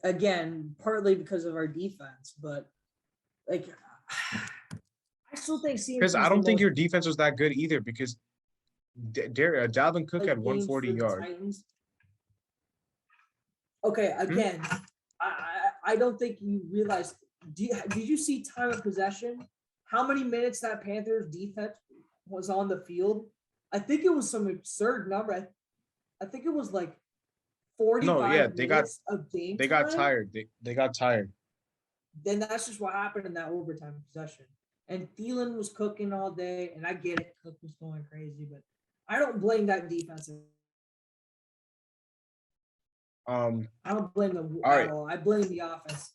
Again, partly because of our defense, but like I still think CMC. Because I don't think your defense was that good either. Because Dalvin Cook had 140 yards. Titans. Okay, again. I don't think you realize. Did you see time of possession? How many minutes that Panthers defense was on the field? I think it was some absurd number. I think it was like 45 minutes of game time. They got tired. They got tired. Then that's just what happened in that overtime possession. And Thielen was cooking all day, and I get it. Cook was going crazy, but I don't blame that defense. I don't blame them at all. I blame the offense.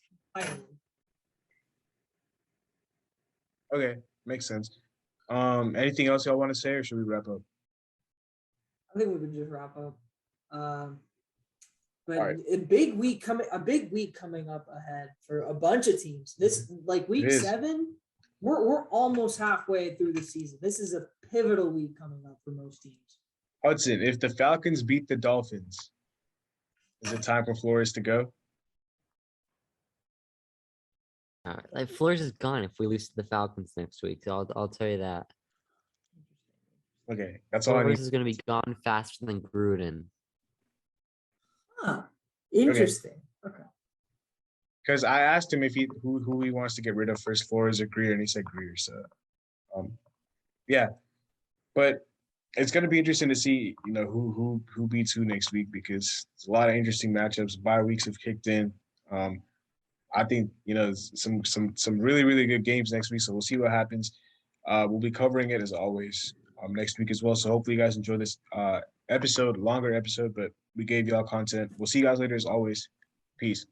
Okay, makes sense. Anything else y'all want to say, or should we wrap up? I think we could just wrap up. But a big week coming up ahead for a bunch of teams. This like week 7, we're almost halfway through the season. This is a pivotal week coming up for most teams. Hudson, if the Falcons beat the Dolphins, is it time for Flores to go? Like Flores is gone if we lose to the Falcons next week. So I'll tell you that. Okay, that's all I need. Flores is going to be gone faster than Gruden. Huh. Interesting. Okay. Because I asked him if who he wants to get rid of first, Flores or Greer, and he said Greer. So, yeah. But it's going to be interesting to see, who beats who next week because there's a lot of interesting matchups. Bye weeks have kicked in. I think some really really good games next week. So we'll see what happens. We'll be covering it as always next week as well. So hopefully you guys enjoy this longer episode, but we gave y'all content. We'll see you guys later as always. Peace.